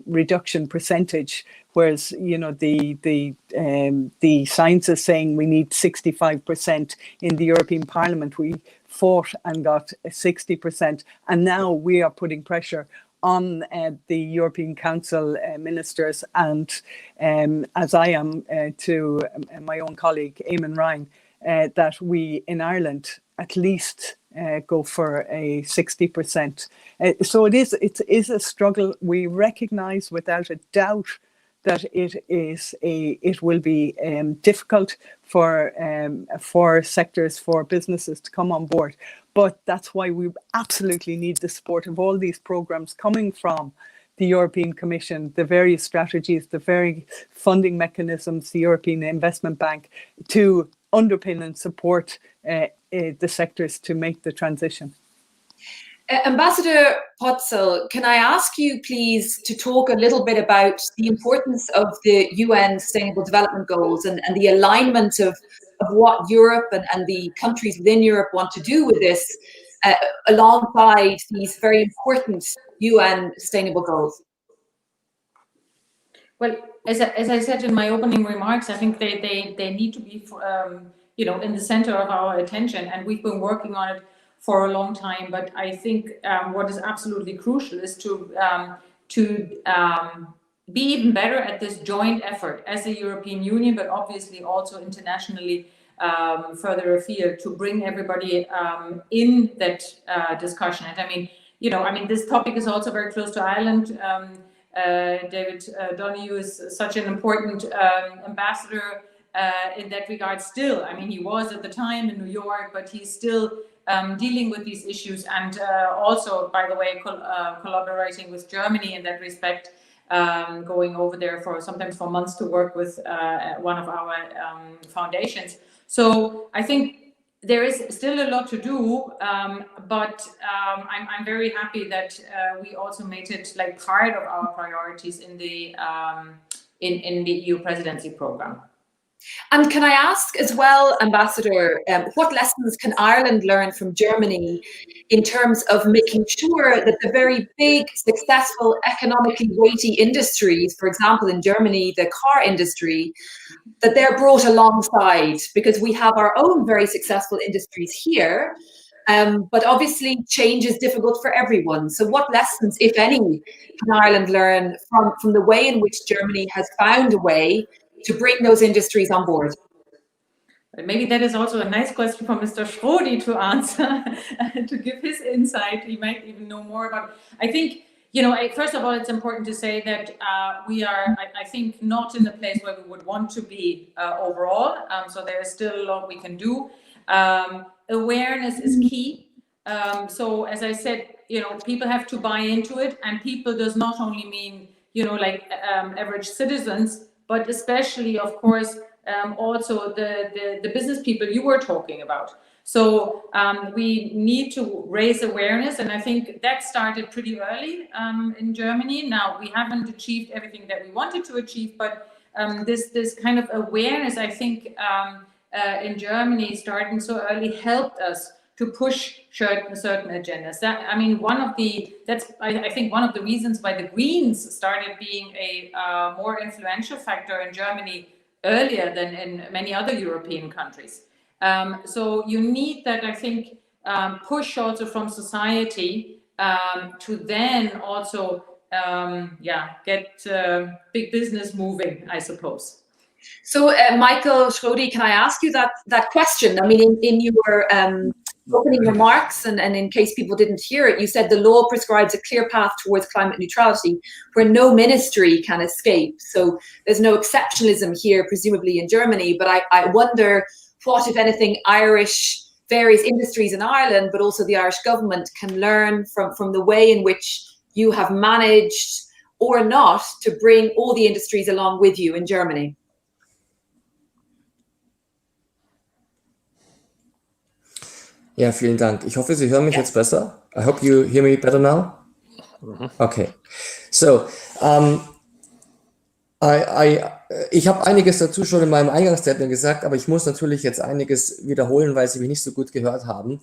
reduction percentage, whereas, the science is saying we need 65%. In the European Parliament, we fought and got 60%. And now we are putting pressure on the European Council ministers, and as I am to my own colleague Éireann Ryan, that we in Ireland at least go for a 60%. So it is a struggle. We recognise without a doubt that it will be difficult for sectors, for businesses to come on board. But that's why we absolutely need the support of all these programs coming from the European Commission, the various strategies, the very funding mechanisms, the European Investment Bank, to underpin and support the sectors to make the transition. Ambassador Potzel, can I ask you please to talk a little bit about the importance of the UN Sustainable Development Goals and the alignment of what Europe and the countries within Europe want to do with this alongside these very important UN Sustainable Goals? Well, as I said in my opening remarks, I think they need to be in the center of our attention, and we've been working on it for a long time. But I think what is absolutely crucial is to be even better at this joint effort as a European Union, but obviously also internationally further afield, to bring everybody in that discussion. And I mean, this topic is also very close to Ireland. David Donoghue is such an important ambassador in that regard still. I mean, he was at the time in New York, but he's still dealing with these issues, and also, by the way, collaborating with Germany in that respect, going over there sometimes for months to work with one of our foundations. So I think there is still a lot to do, but I'm very happy that we also made it like part of our priorities in the EU presidency program. And can I ask as well, Ambassador, what lessons can Ireland learn from Germany in terms of making sure that the very big, successful, economically weighty industries, for example, in Germany, the car industry, that they're brought alongside? Because we have our own very successful industries here, but obviously change is difficult for everyone. So what lessons, if any, can Ireland learn from the way in which Germany has found a way to bring those industries on board? Maybe that is also a nice question for Mr. Schrodi to answer, to give his insight. He might even know more about it. I think, first of all, it's important to say that we are, I think, not in the place where we would want to be overall. So there is still a lot we can do. Awareness is key. So as I said, people have to buy into it, and people does not only mean, average citizens, but especially, of course, also the business people you were talking about. So we need to raise awareness, and I think that started pretty early in Germany. Now, we haven't achieved everything that we wanted to achieve, but this kind of awareness, I think, in Germany starting so early helped us to push certain agendas. I think one of the reasons why the Greens started being a more influential factor in Germany earlier than in many other European countries. So you need that, I think, push also from society to then also, get big business moving, I suppose. So, Michael Schrodi, can I ask you that question? I mean, in your opening remarks, and in case people didn't hear it, you said the law prescribes a clear path towards climate neutrality where no ministry can escape. So there's no exceptionalism here, presumably in Germany, but I wonder what, if anything, various industries in Ireland, but also the Irish government can learn from the way in which you have managed or not to bring all the industries along with you in Germany. Ja, vielen Dank. Ich hoffe, Sie hören mich jetzt besser. I hope you hear me better now. Okay. So, ich habe einiges dazu schon in meinem Eingangsstatement gesagt, aber ich muss natürlich jetzt einiges wiederholen, weil Sie mich nicht so gut gehört haben.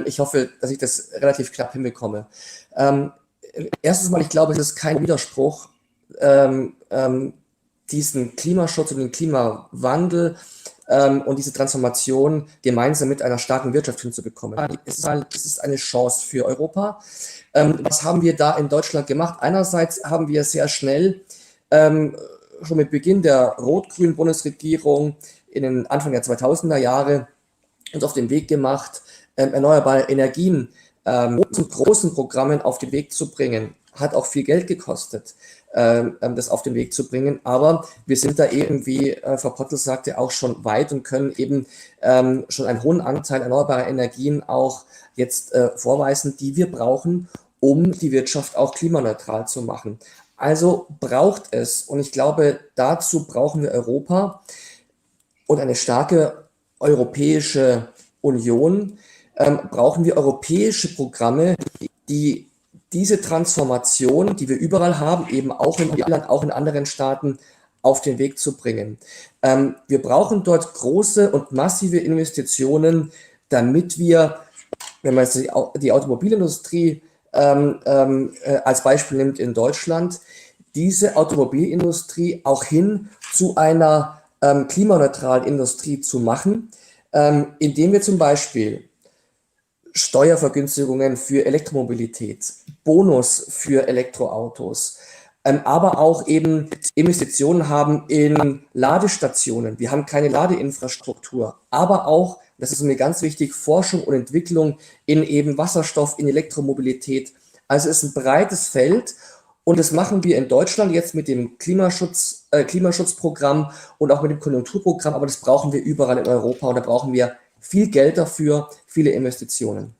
Ich hoffe, dass ich das relativ knapp hinbekomme. Erstens mal, ich glaube, es ist kein Widerspruch, diesen Klimaschutz und den Klimawandel und diese Transformation gemeinsam mit einer starken Wirtschaft hinzubekommen. Es ist eine Chance für Europa. Was haben wir da in Deutschland gemacht? Einerseits haben wir sehr schnell schon mit Beginn der rot-grünen Bundesregierung in den Anfang der 2000er Jahre uns auf den Weg gemacht, erneuerbare Energien zu großen Programmen auf den Weg zu bringen. Hat auch viel Geld gekostet, das auf den Weg zu bringen. Aber wir sind da eben, wie Frau Potzel sagte, auch schon weit und können eben schon einen hohen Anteil erneuerbarer Energien auch jetzt vorweisen, die wir brauchen, um die Wirtschaft auch klimaneutral zu machen. Also braucht es, und ich glaube, dazu brauchen wir Europa und eine starke Europäische Union, brauchen wir europäische Programme, die diese Transformation, die wir überall haben, eben auch in Irland, auch in anderen Staaten, auf den Weg zu bringen. Wir brauchen dort große und massive Investitionen, damit wir, wenn man jetzt die Automobilindustrie als Beispiel nimmt in Deutschland, diese Automobilindustrie auch hin zu einer klimaneutralen Industrie zu machen, indem wir zum Beispiel Steuervergünstigungen für Elektromobilität, Bonus für Elektroautos, aber auch eben Investitionen haben in Ladestationen. Wir haben keine Ladeinfrastruktur, aber auch, das ist mir ganz wichtig, Forschung und Entwicklung in eben Wasserstoff, in Elektromobilität. Also es ist ein breites Feld und das machen wir in Deutschland jetzt mit dem Klimaschutzprogramm und auch mit dem Konjunkturprogramm, aber das brauchen wir überall in Europa und da brauchen wir viel Geld dafür, viele Investitionen.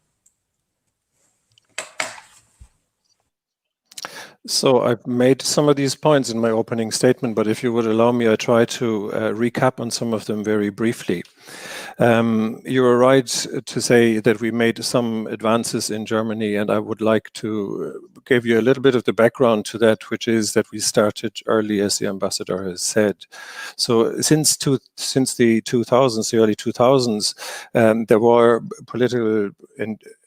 So I've made some of these points in my opening statement, but if you would allow me, I try to recap on some of them very briefly. You are right to say that we made some advances in Germany, and I would like to give you a little bit of the background to that, which is that we started early, as the ambassador has said. So since the 2000s, the early 2000s, there were political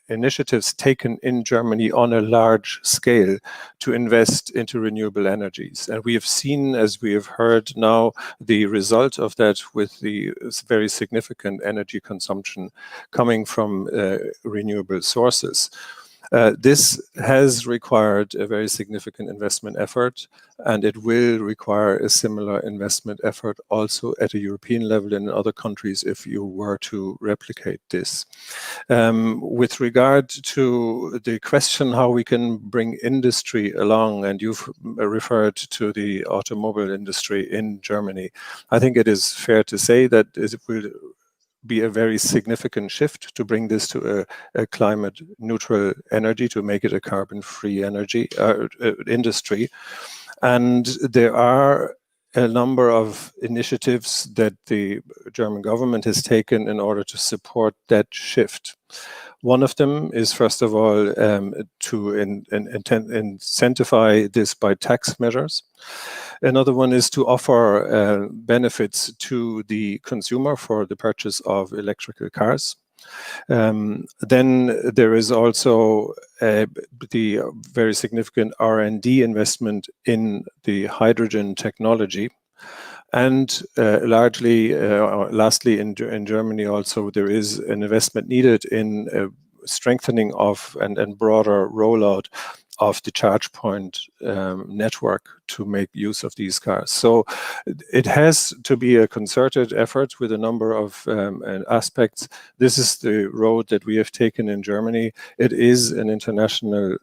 initiatives taken in Germany on a large scale to invest into renewable energies. And we have seen, as we have heard now, the result of that with the very significant energy consumption coming from renewable sources. This has required a very significant investment effort, and it will require a similar investment effort also at a European level and in other countries if you were to replicate this. With regard to the question how we can bring industry along, and you've referred to the automobile industry in Germany, I think it is fair to say that it will be a very significant shift to bring this to a climate neutral energy, to make it a carbon-free energy industry. And there are a number of initiatives that the German government has taken in order to support that shift. One of them is, first of all, to incentivize this by tax measures. Another one is to offer benefits to the consumer for the purchase of electrical cars. Then there is also the very significant R&D investment in the hydrogen technology. And lastly, in Germany also, there is an investment needed in strengthening of and broader rollout of the charge point network to make use of these cars. So it has to be a concerted effort with a number of aspects. This is the road that we have taken in Germany. It is an international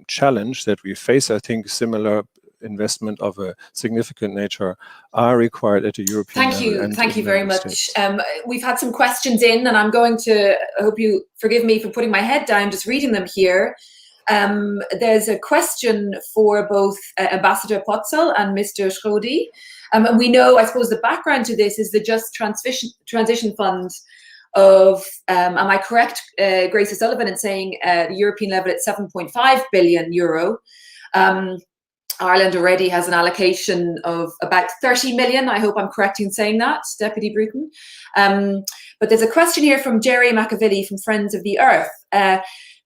challenge that we face. I think similar investment of a significant nature are required at a European level. Thank you very much. We've had some questions in, and I'm going to, I hope you forgive me for putting my head down, just reading them here. There's a question for both Ambassador Potzel and Mr. Schrodi. And we know, I suppose, the background to this is the Just Transition Fund of, am I correct, Grace O'Sullivan, in saying the European level at 7.5 billion euro. Ireland already has an allocation of about 30 million. I hope I'm correct in saying that, Deputy Bruton. But there's a question here from Jerry McAvilly from Friends of the Earth.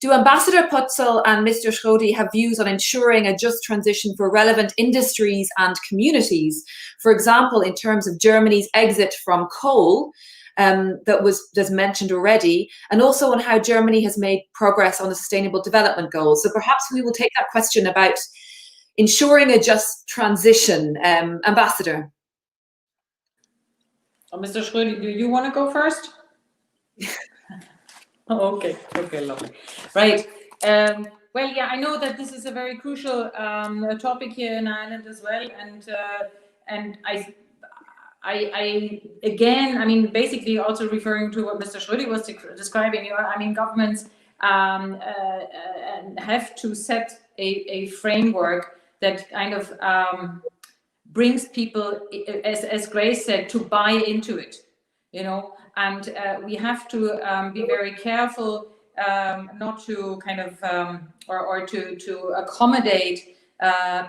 Do Ambassador Potzel and Mr. Schrodi have views on ensuring a just transition for relevant industries and communities? For example, in terms of Germany's exit from coal, that was just mentioned already, and also on how Germany has made progress on the Sustainable Development Goals. So perhaps we will take that question about ensuring a just transition. Ambassador. Mr. Schrodi, do you want to go first? Okay, lovely. Right. Well, yeah, I know that this is a very crucial topic here in Ireland as well, and I again, I mean, basically also referring to what Mr. Schrodi was describing. I mean, governments have to set a framework that kind of brings people, as Grace said, to buy into it, you know. And we have to be very careful not to kind of or to accommodate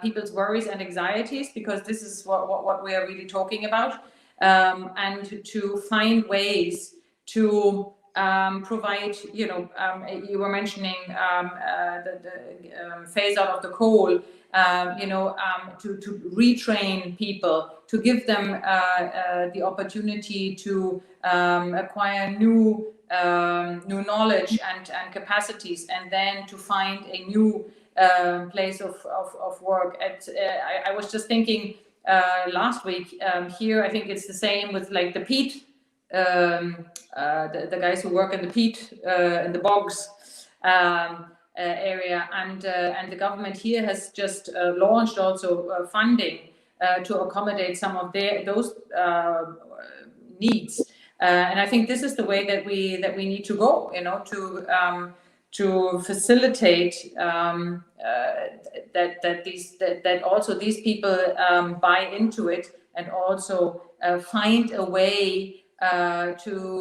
people's worries and anxieties, because this is what we are really talking about, and to find ways to provide, you know, you were mentioning the phase out of the coal, you know, to retrain people, to give them the opportunity to acquire new knowledge and capacities, and then to find a new place of work. I was just thinking last week here, I think it's the same with like the peat, the guys who work in the peat in the bogs area, and the government here has just launched also funding to accommodate some of those needs, and I think this is the way that we need to go, you know, to facilitate that also these people buy into it, and also find a way to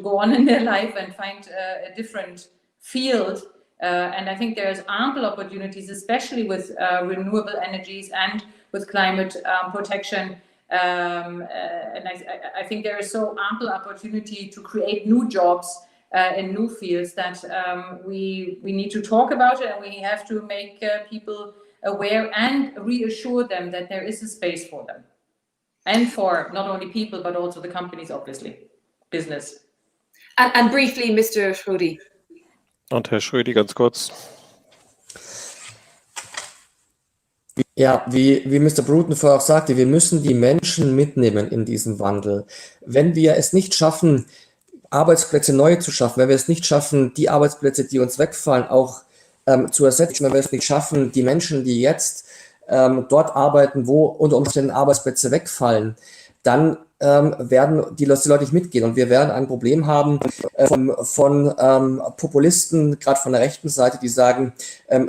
go on in their life and find a different field. And I think there's ample opportunities, especially with renewable energies and with climate protection. And I think there is so ample opportunity to create new jobs in new fields that we need to talk about it, and we have to make people aware and reassure them that there is a space for them. And for not only people, but also the companies, obviously, business. And briefly, Mr. Schrodi. Und Herr Schrodi, ganz kurz. Ja, wie Mr. Bruton vorher auch sagte, wir müssen die Menschen mitnehmen in diesen Wandel. Wenn wir es nicht schaffen, Arbeitsplätze neu zu schaffen, wenn wir es nicht schaffen, die Arbeitsplätze, die uns wegfallen, auch zu ersetzen, wenn wir es nicht schaffen, die Menschen, die jetzt dort arbeiten, wo unter Umständen Arbeitsplätze wegfallen, dann werden die Leute nicht mitgehen. Und wir werden ein Problem haben von Populisten, gerade von der rechten Seite, die sagen,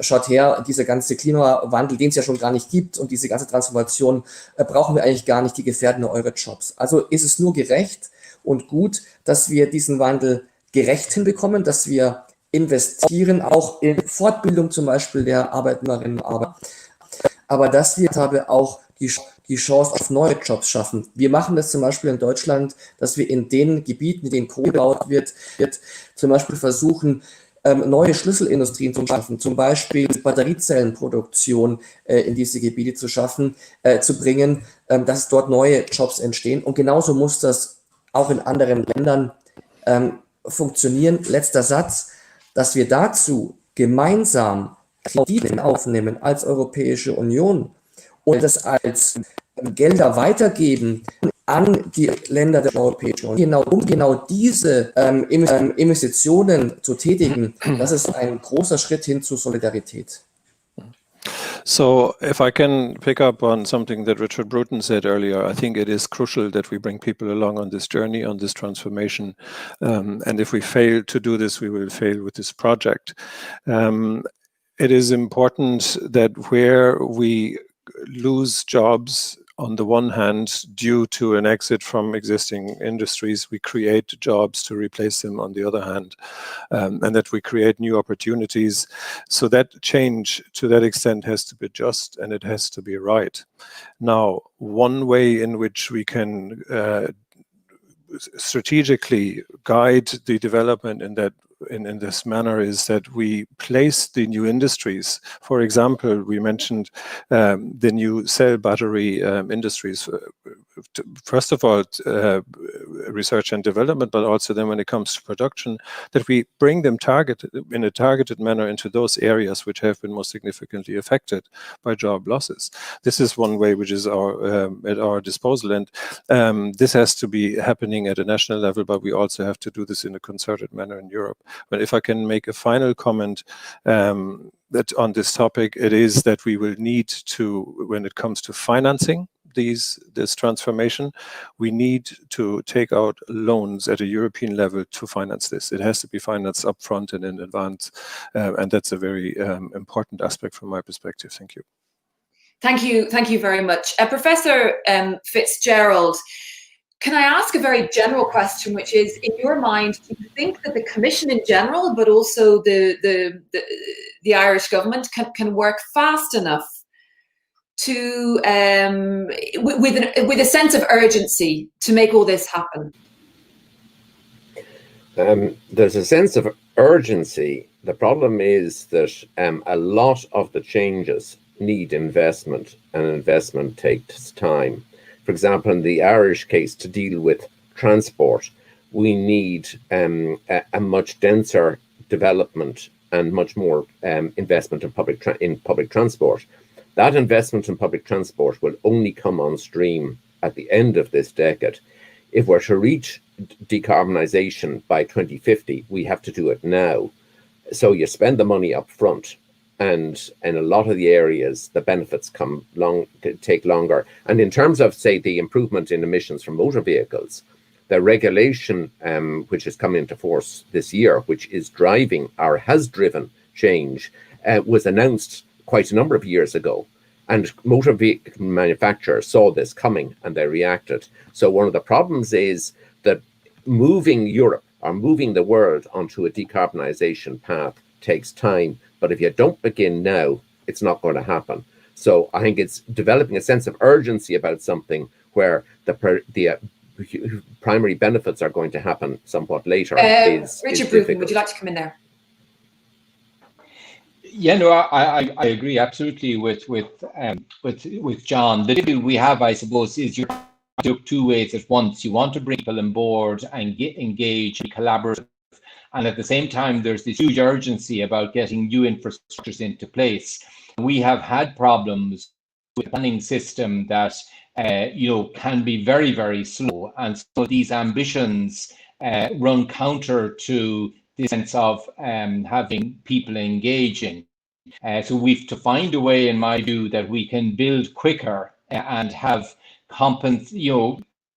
schaut her, dieser ganze Klimawandel, den es ja schon gar nicht gibt, und diese ganze Transformation brauchen wir eigentlich gar nicht, die gefährden eure Jobs. Also ist es nur gerecht und gut, dass wir diesen Wandel gerecht hinbekommen, dass wir investieren, auch in Fortbildung zum Beispiel der Arbeitnehmerinnen und Arbeitnehmer, aber dass wir auch die Chance auf neue Jobs schaffen. Wir machen das zum Beispiel in Deutschland, dass wir in den Gebieten, in denen Kohle gebaut wird, zum Beispiel versuchen, neue Schlüsselindustrien zu schaffen, zum Beispiel Batteriezellenproduktion in diese Gebiete zu bringen, dass dort neue Jobs entstehen. Und genauso muss das auch in anderen Ländern funktionieren. Letzter Satz, dass wir dazu gemeinsam Kredite aufnehmen als Europäische Union und das als Gelder weitergeben an die Länder der Europäischen Union, um genau diese Investitionen zu tätigen. Das ist ein großer Schritt hin zu Solidarität. So if I can pick up on something that Richard Bruton said earlier, I think it is crucial that we bring people along on this journey, on this transformation. And if we fail to do this, we will fail with this project. It is important that where we lose jobs, on the one hand, due to an exit from existing industries, we create jobs to replace them on the other hand, and that we create new opportunities. So that change to that extent has to be just, and it has to be right. Now, one way in which we can strategically guide the development in this manner is that we place the new industries. For example, we mentioned the new cell battery industries. First of all, research and development, but also then when it comes to production, that we bring them in a targeted manner into those areas which have been most significantly affected by job losses. This is one way which is at our disposal, and this has to be happening at a national level, but we also have to do this in a concerted manner in Europe. But if I can make a final comment that on this topic, it is that we will need to, when it comes to financing this transformation, we need to take out loans at a European level to finance this. It has to be financed upfront and in advance, and that's a very important aspect from my perspective. Thank you. Thank you very much. Professor Fitzgerald, can I ask a very general question, which is, in your mind, do you think that the Commission in general, but also the Irish government can work fast enough to with a sense of urgency to make all this happen? There's a sense of urgency. The problem is that a lot of the changes need investment, and investment takes time. For example, in the Irish case, to deal with transport, we need a much denser development and much more investment in public transport. That investment in public transport will only come on stream at the end of this decade. If we're to reach decarbonisation by 2050, we have to do it now. So you spend the money up front, and in a lot of the areas, the benefits take longer. And in terms of, say, the improvement in emissions from motor vehicles, the regulation which has come into force this year, which is driving or has driven change, was announced quite a number of years ago. And motor vehicle manufacturers saw this coming and they reacted. So one of the problems is that moving Europe or moving the world onto a decarbonization path takes time. But if you don't begin now, it's not going to happen. So I think it's developing a sense of urgency about something where the primary benefits are going to happen somewhat later. Richard Bruton, would you like to come in there? Yeah, no, I agree absolutely with John. The difficulty we have, I suppose, is you look two ways at once. You want to bring people on board and engage, collaborate, and at the same time, there's this huge urgency about getting new infrastructures into place. We have had problems with the planning system that can be very, very slow, and so these ambitions run counter to the sense of having people engaging. So we've to find a way, in my view, that we can build quicker and have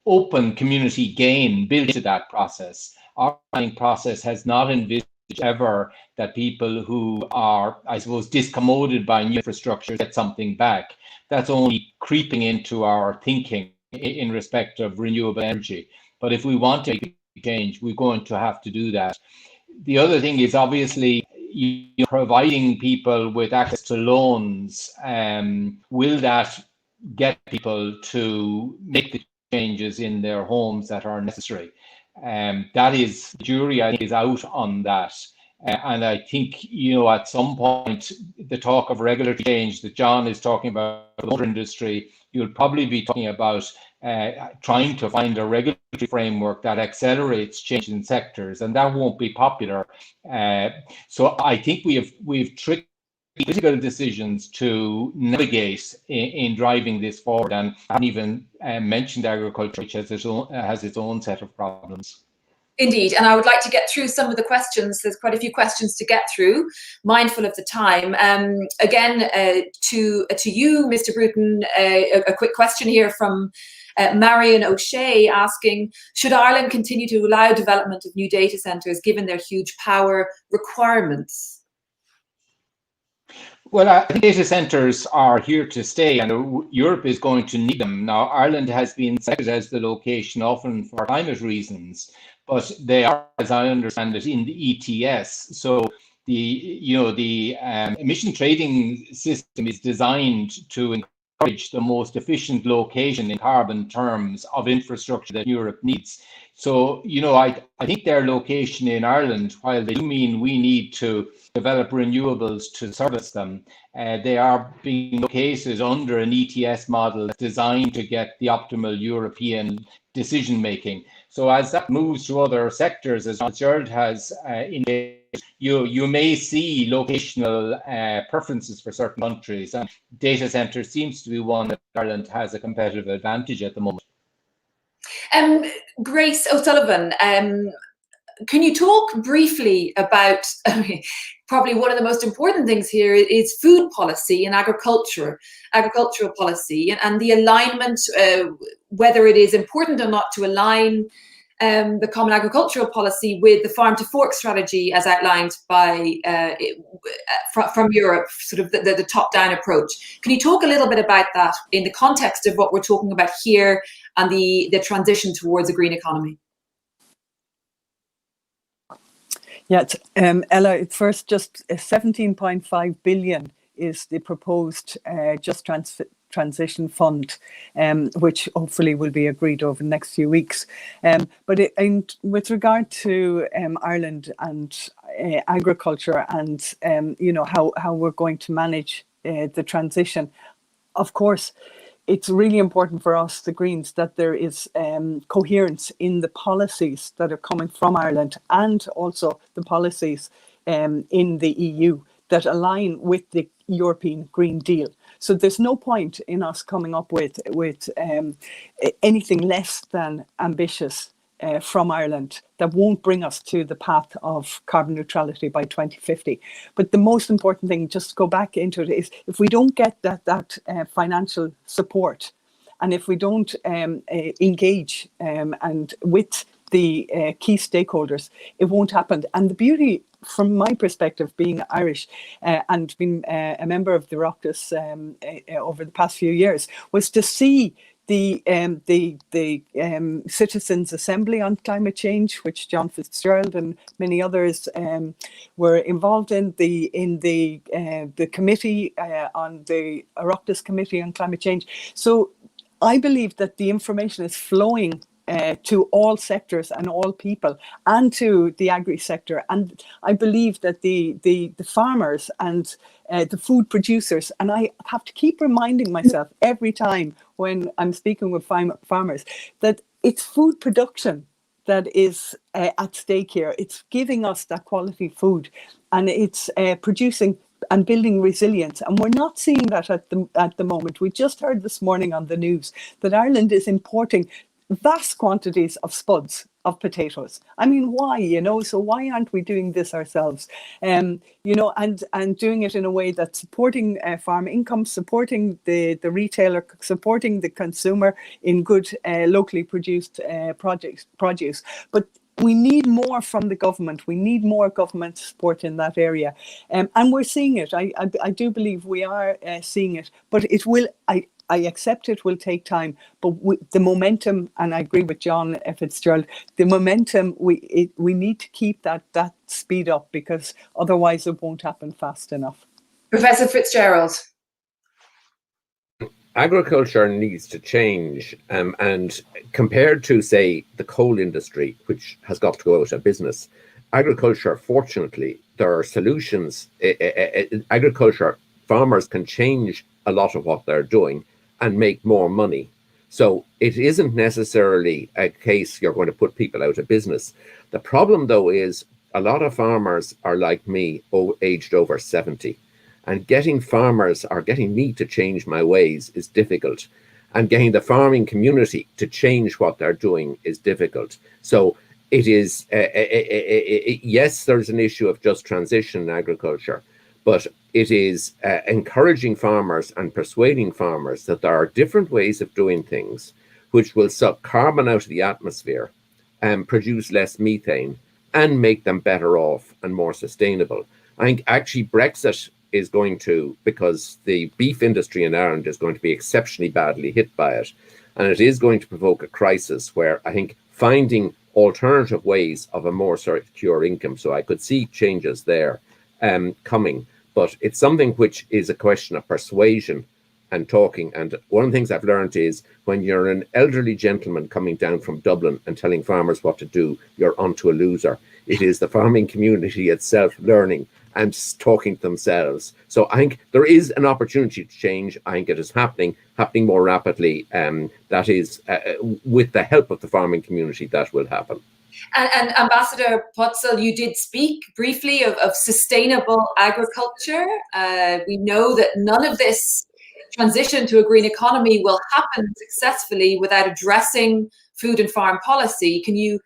open community gain built into that process. Our planning process has not envisaged ever that people who are, I suppose, discommoded by new infrastructure get something back. That's only creeping into our thinking in respect of renewable energy. But if we want to make a change, we're going to have to do that. The other thing is obviously providing people with access to loans. Will that get people to make the changes in their homes that are necessary? That is, the jury, I think, is out on that. And I think, at some point, the talk of regulatory change that John is talking about the motor industry, you'll probably be talking about trying to find a regulatory framework that accelerates change in sectors, and that won't be popular. So I think we've tricked political decisions to navigate in driving this forward, and I haven't even mentioned agriculture, which has its own set of problems. Indeed, and I would like to get through some of the questions. There's quite a few questions to get through, mindful of the time. Again, to you, Mr. Bruton, a quick question here from Marion O'Shea asking, should Ireland continue to allow development of new data centres given their huge power requirements? Well, I think data centres are here to stay, and Europe is going to need them. Now, Ireland has been selected as the location often for climate reasons, but they are, as I understand it, in the ETS. So the emission trading system is designed to encourage the most efficient location in carbon terms of infrastructure that Europe needs. So, I think their location in Ireland, while they do mean we need to develop renewables to service them, they are being cases under an ETS model designed to get the optimal European decision making. So as that moves to other sectors, as Fitzgerald has indicated, you may see locational preferences for certain countries, and data centre seems to be one that Ireland has a competitive advantage at the moment. Grace O'Sullivan, can you talk briefly about, probably one of the most important things here is food policy and agricultural policy, and the alignment, whether it is important or not to align the common agricultural policy with the farm to fork strategy as outlined by from Europe, sort of the top-down approach. Can you talk a little bit about that in the context of what we're talking about here and the transition towards a green economy? Yeah, Ella, at first, just 17.5 billion is the proposed Just Transition Fund, which hopefully will be agreed over the next few weeks. But with regard to Ireland and agriculture and how we're going to manage the transition, of course, it's really important for us, the Greens, that there is coherence in the policies that are coming from Ireland and also the policies in the EU that align with the European Green Deal. So there's no point in us coming up with anything less than ambitious from Ireland that won't bring us to the path of carbon neutrality by 2050. But the most important thing, just to go back into it, is if we don't get that financial support, and if we don't engage and with the key stakeholders, it won't happen. And the beauty from my perspective, being Irish and being a member of the Oireachtas over the past few years, was to see the Citizens' Assembly on Climate Change, which John Fitzgerald and many others were involved in, the committee on the Oireachtas Committee on Climate Change. So I believe that the information is flowing to all sectors and all people, and to the agri sector. And I believe that the farmers and the food producers, and I have to keep reminding myself every time when I'm speaking with farmers, that it's food production that is at stake here. It's giving us that quality food, and it's producing and building resilience. And we're not seeing that at the moment. We just heard this morning on the news that Ireland is importing vast quantities of spuds of potatoes. I mean, why, so why aren't we doing this ourselves? And doing it in a way that's supporting farm income, supporting the retailer, supporting the consumer in good locally produced produce. But we need more from the government. We need more government support in that area. And we're seeing it. I do believe we are seeing it, but it will, I accept it will take time, but the momentum, and I agree with John Fitzgerald, the momentum, we need to keep that speed up, because otherwise it won't happen fast enough. Professor Fitzgerald. Agriculture needs to change, and compared to, say, the coal industry, which has got to go out of business, agriculture, fortunately, there are solutions. Agriculture, farmers can change a lot of what they're doing and make more money. So it isn't necessarily a case you're going to put people out of business. The problem, though, is a lot of farmers are like me, aged over 70. And getting farmers, or getting me to change my ways, is difficult. And getting the farming community to change what they're doing is difficult. So it is, yes, there's an issue of just transition in agriculture, but it is encouraging farmers and persuading farmers that there are different ways of doing things which will suck carbon out of the atmosphere and produce less methane and make them better off and more sustainable. I think actually Brexit is going to, because the beef industry in Ireland is going to be exceptionally badly hit by it, and it is going to provoke a crisis where I think finding alternative ways of a more secure income, so I could see changes there coming. But it's something which is a question of persuasion and talking. And one of the things I've learned is when you're an elderly gentleman coming down from Dublin and telling farmers what to do, you're onto a loser. It is the farming community itself learning and talking to themselves. So I think there is an opportunity to change. I think it is happening more rapidly. That is, with the help of the farming community, that will happen. And Ambassador Potzel, you did speak briefly of sustainable agriculture. We know that none of this transition to a green economy will happen successfully without addressing food and farm policy. Can you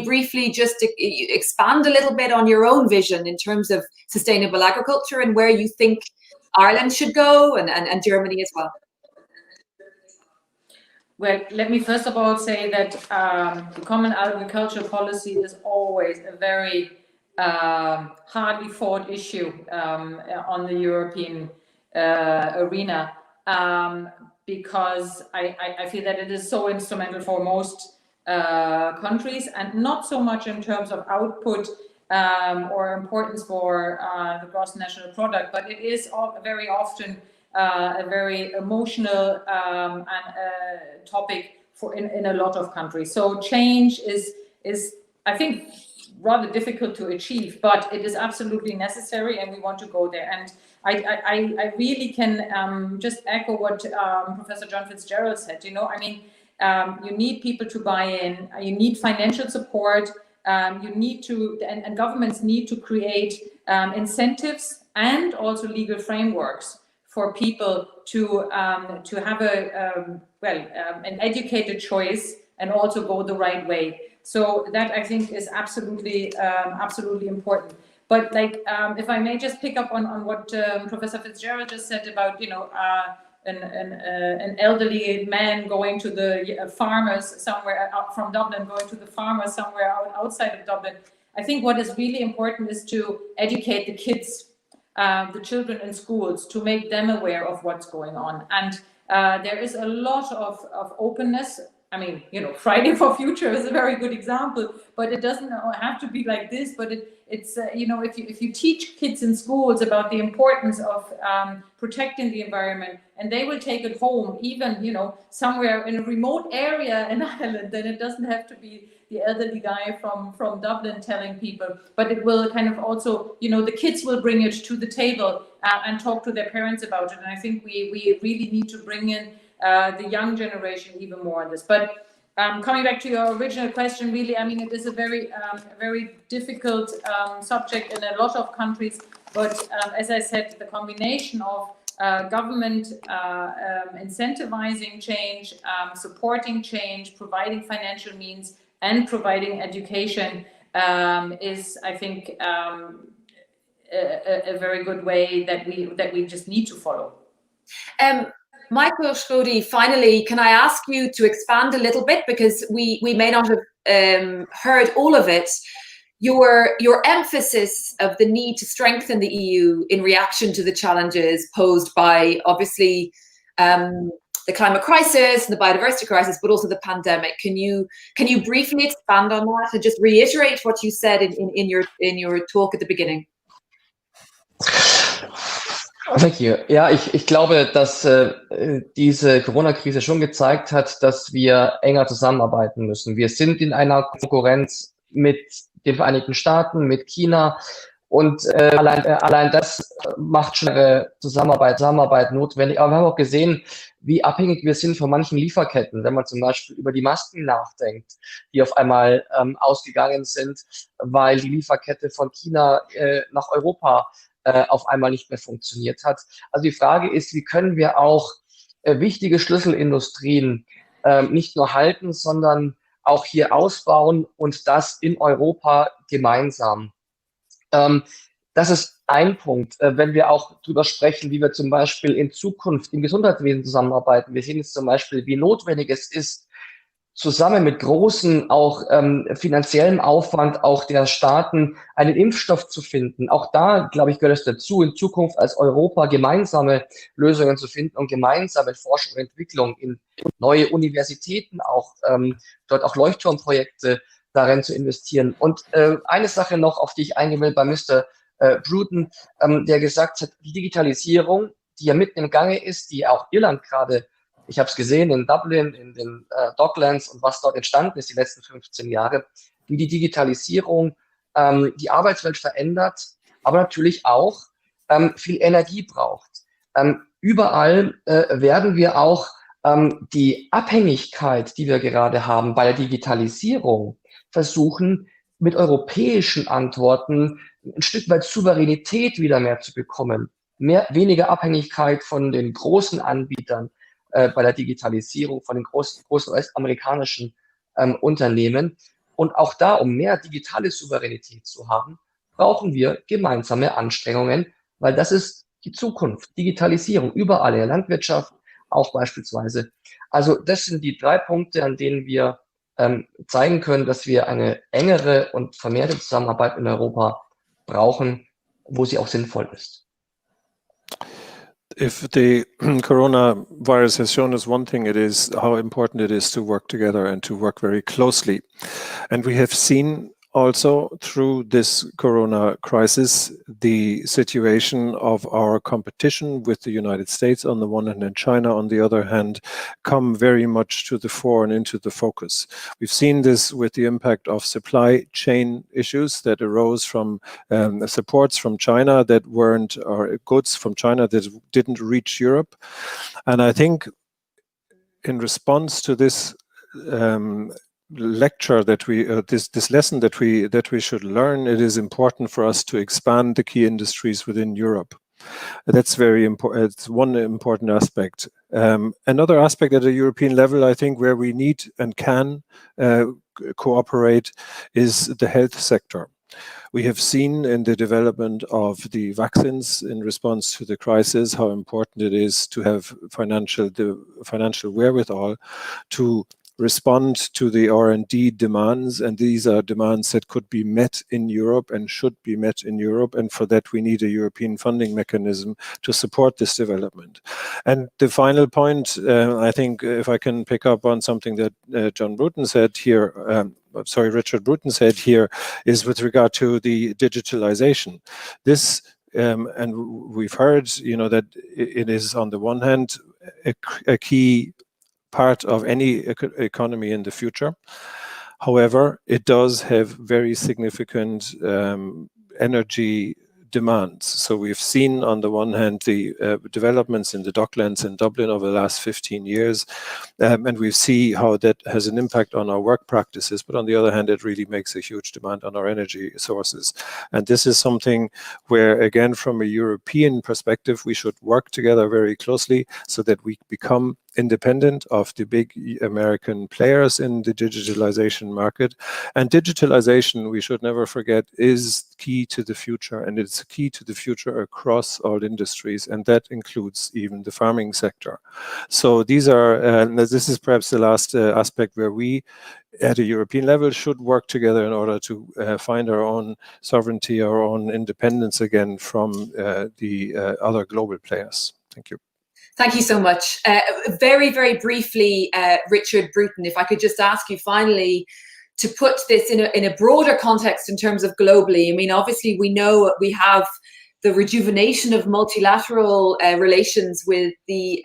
briefly just expand a little bit on your own vision in terms of sustainable agriculture and where you think Ireland should go and Germany as well? Well, let me first of all say that the common agricultural policy is always a very hardly fought issue on the European arena, because I feel that it is so instrumental for most countries, and not so much in terms of output or importance for the gross national product, but it is very often a very emotional topic in a lot of countries. So change is I think rather difficult to achieve, but it is absolutely necessary, and we want to go there. And I really can just echo what Professor John Fitzgerald said. I mean, you need people to buy in. You need financial support. You need to, and governments need to create incentives and also legal frameworks for people to have an educated choice and also go the right way. So that I think is absolutely important. But if I may just pick up on what Professor Fitzgerald just said about an elderly man going to the farmers somewhere from Dublin, going to the farmers somewhere outside of Dublin. I think what is really important is to educate the kids, the children in schools, to make them aware of what's going on. And there is a lot of openness. I mean, you know, Friday for Future is a very good example, but it doesn't have to be like this. But it's you know, if you teach kids in schools about the importance of protecting the environment, and they will take it home, even, you know, somewhere in a remote area in Ireland, then it doesn't have to be the elderly guy from Dublin telling people, but it will kind of also, you know, the kids will bring it to the table and talk to their parents about it. And I think we really need to bring in the young generation even more on this. But coming back to your original question, really, I mean, it is a very difficult subject in a lot of countries. But as I said, the combination of government incentivizing change, supporting change, providing financial means, and providing education is, I think, a very good way that we just need to follow. Michael Schrodi, finally, can I ask you to expand a little bit, because we may not have heard all of it. Your emphasis of the need to strengthen the EU in reaction to the challenges posed by, obviously, the climate crisis and the biodiversity crisis, but also the pandemic. Can you briefly expand on that and just reiterate what you said in your talk at the beginning? Thank you. Ja, ich glaube, dass diese Corona-Krise schon gezeigt hat, dass wir enger zusammenarbeiten müssen. Wir sind in einer Konkurrenz mit den Vereinigten Staaten, mit China, und allein das macht schon eine Zusammenarbeit notwendig. Aber wir haben auch gesehen, wie abhängig wir sind von manchen Lieferketten, wenn man zum Beispiel über die Masken nachdenkt, die auf einmal ausgegangen sind, weil die Lieferkette von China nach Europa auf einmal nicht mehr funktioniert hat. Also die Frage ist, wie können wir auch wichtige Schlüsselindustrien nicht nur halten, sondern auch hier ausbauen, und das in Europa gemeinsam. Das ist ein Punkt, wenn wir auch darüber sprechen, wie wir zum Beispiel in Zukunft im Gesundheitswesen zusammenarbeiten. Wir sehen jetzt zum Beispiel, wie notwendig es ist, zusammen mit großen, auch finanziellem Aufwand auch der Staaten einen Impfstoff zu finden. Auch da, glaube ich, gehört es dazu, in Zukunft als Europa gemeinsame Lösungen zu finden und gemeinsame Forschung und Entwicklung in neue Universitäten, auch dort auch Leuchtturmprojekte darin zu investieren. Und eine Sache noch, auf die ich eingehen will, bei Mr. Bruton, der gesagt hat, die Digitalisierung, die ja mitten im Gange ist, die auch Irland gerade, ich habe es gesehen in Dublin, in den Docklands und was dort entstanden ist die letzten 15 Jahre, wie die Digitalisierung die Arbeitswelt verändert, aber natürlich auch viel Energie braucht. Überall werden wir auch die Abhängigkeit, die wir gerade haben bei der Digitalisierung, versuchen, mit europäischen Antworten ein Stück weit Souveränität wieder mehr zu bekommen. Weniger Abhängigkeit von den großen Anbietern bei der Digitalisierung, von den großen US-amerikanischen Unternehmen. Und auch da, um mehr digitale Souveränität zu haben, brauchen wir gemeinsame Anstrengungen, weil das ist die Zukunft. Digitalisierung überall in der Landwirtschaft, auch beispielsweise. Also das sind die 3 Punkte, an denen wir zeigen können, dass wir eine engere und vermehrte Zusammenarbeit in Europa brauchen, wo sie auch sinnvoll ist. If the coronavirus has shown us one thing, it is how important it is to work together and to work very closely. And we have seen also through this corona crisis the situation of our competition with the United States on the one hand and China on the other hand come very much to the fore and into the focus. We've seen this with the impact of supply chain issues that arose from supports from China that weren't, or goods from China that didn't reach Europe. And I think in response to this lecture that we this lesson that we should learn, it is important for us to expand the key industries within Europe. That's very important. It's one important aspect. Another aspect at a European level, I think, where we need and can cooperate is the health sector. We have seen in the development of the vaccines in response to the crisis how important it is to have the financial wherewithal to respond to the R&D demands, and these are demands that could be met in Europe and should be met in Europe, and for that we need a European funding mechanism to support this development. And the final point, I think, if I can pick up on something that John Bruton said here, Richard Bruton said here, is with regard to the digitalization. This, and we've heard, that it is on the one hand a key part of any economy in the future. However, it does have very significant energy demands. So we've seen on the one hand the developments in the docklands in Dublin over the last 15 years, and we see how that has an impact on our work practices, but on the other hand it really makes a huge demand on our energy sources. And this is something where, again, from a European perspective, we should work together very closely so that we become independent of the big American players in the digitalization market. And digitalization, we should never forget, is key to the future, and it's key to the future across all industries, and that includes even the farming sector. So these are, this is perhaps the last aspect where we at a European level should work together in order to find our own sovereignty, our own independence again from the other global players. Thank you. Thank you so much. Very, very briefly, Richard Bruton, if I could just ask you finally to put this in a broader context in terms of globally. I mean, obviously, we know we have the rejuvenation of multilateral relations with the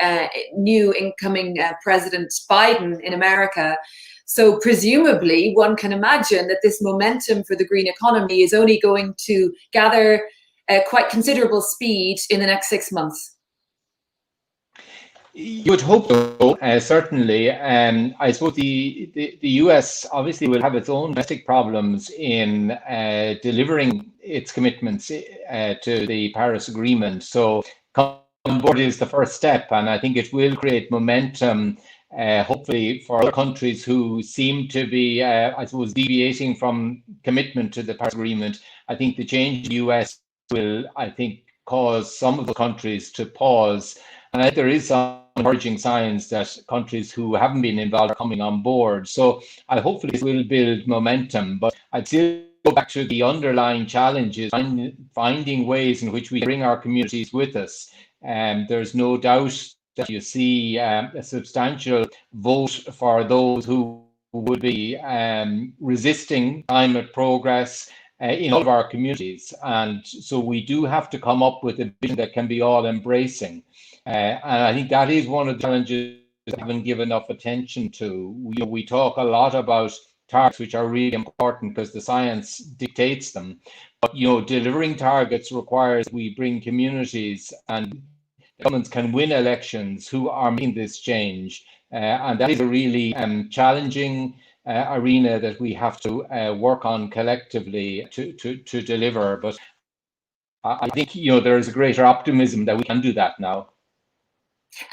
new incoming President Biden in America. So presumably, one can imagine that this momentum for the green economy is only going to gather quite considerable speed in the next 6 months. You would hope so, certainly. I suppose the US obviously will have its own domestic problems in delivering its commitments to the Paris Agreement. So come on board is the first step, and I think it will create momentum, hopefully, for other countries who seem to be, I suppose, deviating from commitment to the Paris Agreement. I think the change in the US will, I think, cause some of the countries to pause. And I think there is some encouraging signs that countries who haven't been involved are coming on board. So I hopefully this will build momentum, but I'd still go back to the underlying challenges, finding ways in which we bring our communities with us. There's no doubt that you see a substantial vote for those who would be resisting climate progress in all of our communities. And so we do have to come up with a vision that can be all embracing. And I think that is one of the challenges we haven't given enough attention to. We talk a lot about targets, which are really important because the science dictates them. But delivering targets requires we bring communities and governments can win elections who are making this change. And that is a really challenging arena that we have to work on collectively to deliver. But I think there is a greater optimism that we can do that now.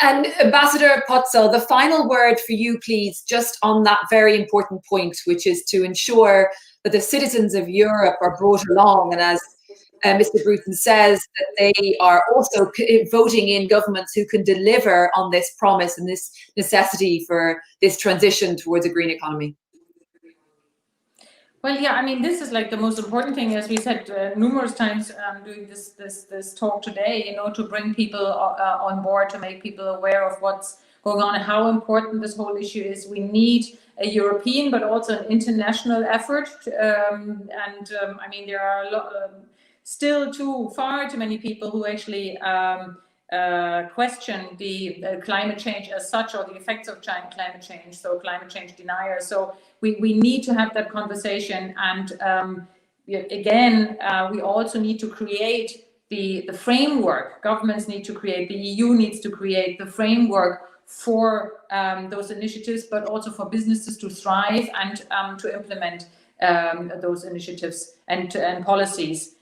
And Ambassador Potzel, the final word for you, please, just on that very important point, which is to ensure that the citizens of Europe are brought along. And as Mr. Bruton says, that they are also voting in governments who can deliver on this promise and this necessity for this transition towards a green economy. Well, yeah, I mean, this is like the most important thing, as we said numerous times during this talk today, to bring people on board, to make people aware of what's going on and how important this whole issue is. We need a European, but also an international effort. I mean, there are still far too many people who actually question the climate change as such, or the effects of climate change, so climate change deniers. So we need to have that conversation, and again, we also need to create the framework. Governments need to create, the EU needs to create the framework for those initiatives, but also for businesses to thrive and to implement those initiatives and policies.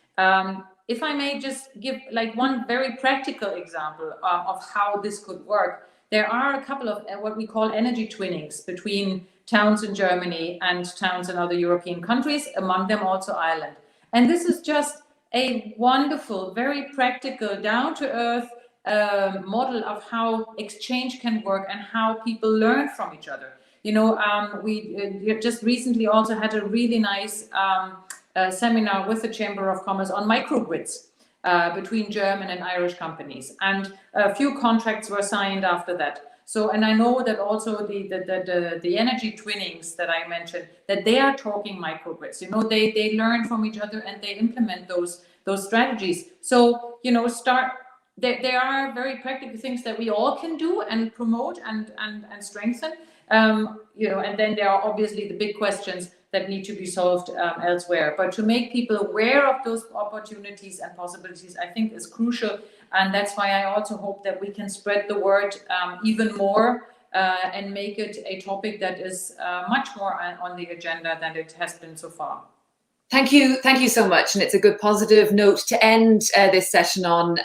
If I may just give like one very practical example of how this could work, there are a couple of what we call energy twinnings between towns in Germany and towns in other European countries, among them also Ireland. And this is just a wonderful, very practical, down-to-earth model of how exchange can work and how people learn from each other. We just recently also had a really nice seminar with the Chamber of Commerce on microgrids between German and Irish companies, and a few contracts were signed after that. So, and I know that also the energy twinnings that I mentioned, that they are talking microgrids. They learn from each other and they implement those strategies. So, there are very practical things that we all can do and promote and strengthen. And then there are obviously the big questions that need to be solved elsewhere. But to make people aware of those opportunities and possibilities, I think is crucial. And that's why I also hope that we can spread the word even more and make it a topic that is much more on the agenda than it has been so far. Thank you so much. And it's a good positive note to end this session on.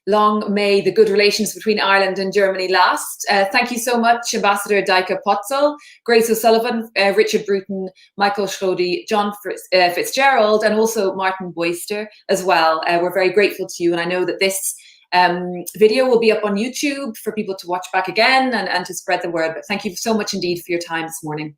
Long may the good relations between Ireland and Germany last. Thank you so much, Ambassador Deike Potzel, Grace O'Sullivan, Richard Bruton, Michael Schrodi, John Fitzgerald, and also Martin Boyster as well. We're very grateful to you, and I know that this video will be up on YouTube for people to watch back again and to spread the word. But thank you so much indeed for your time this morning.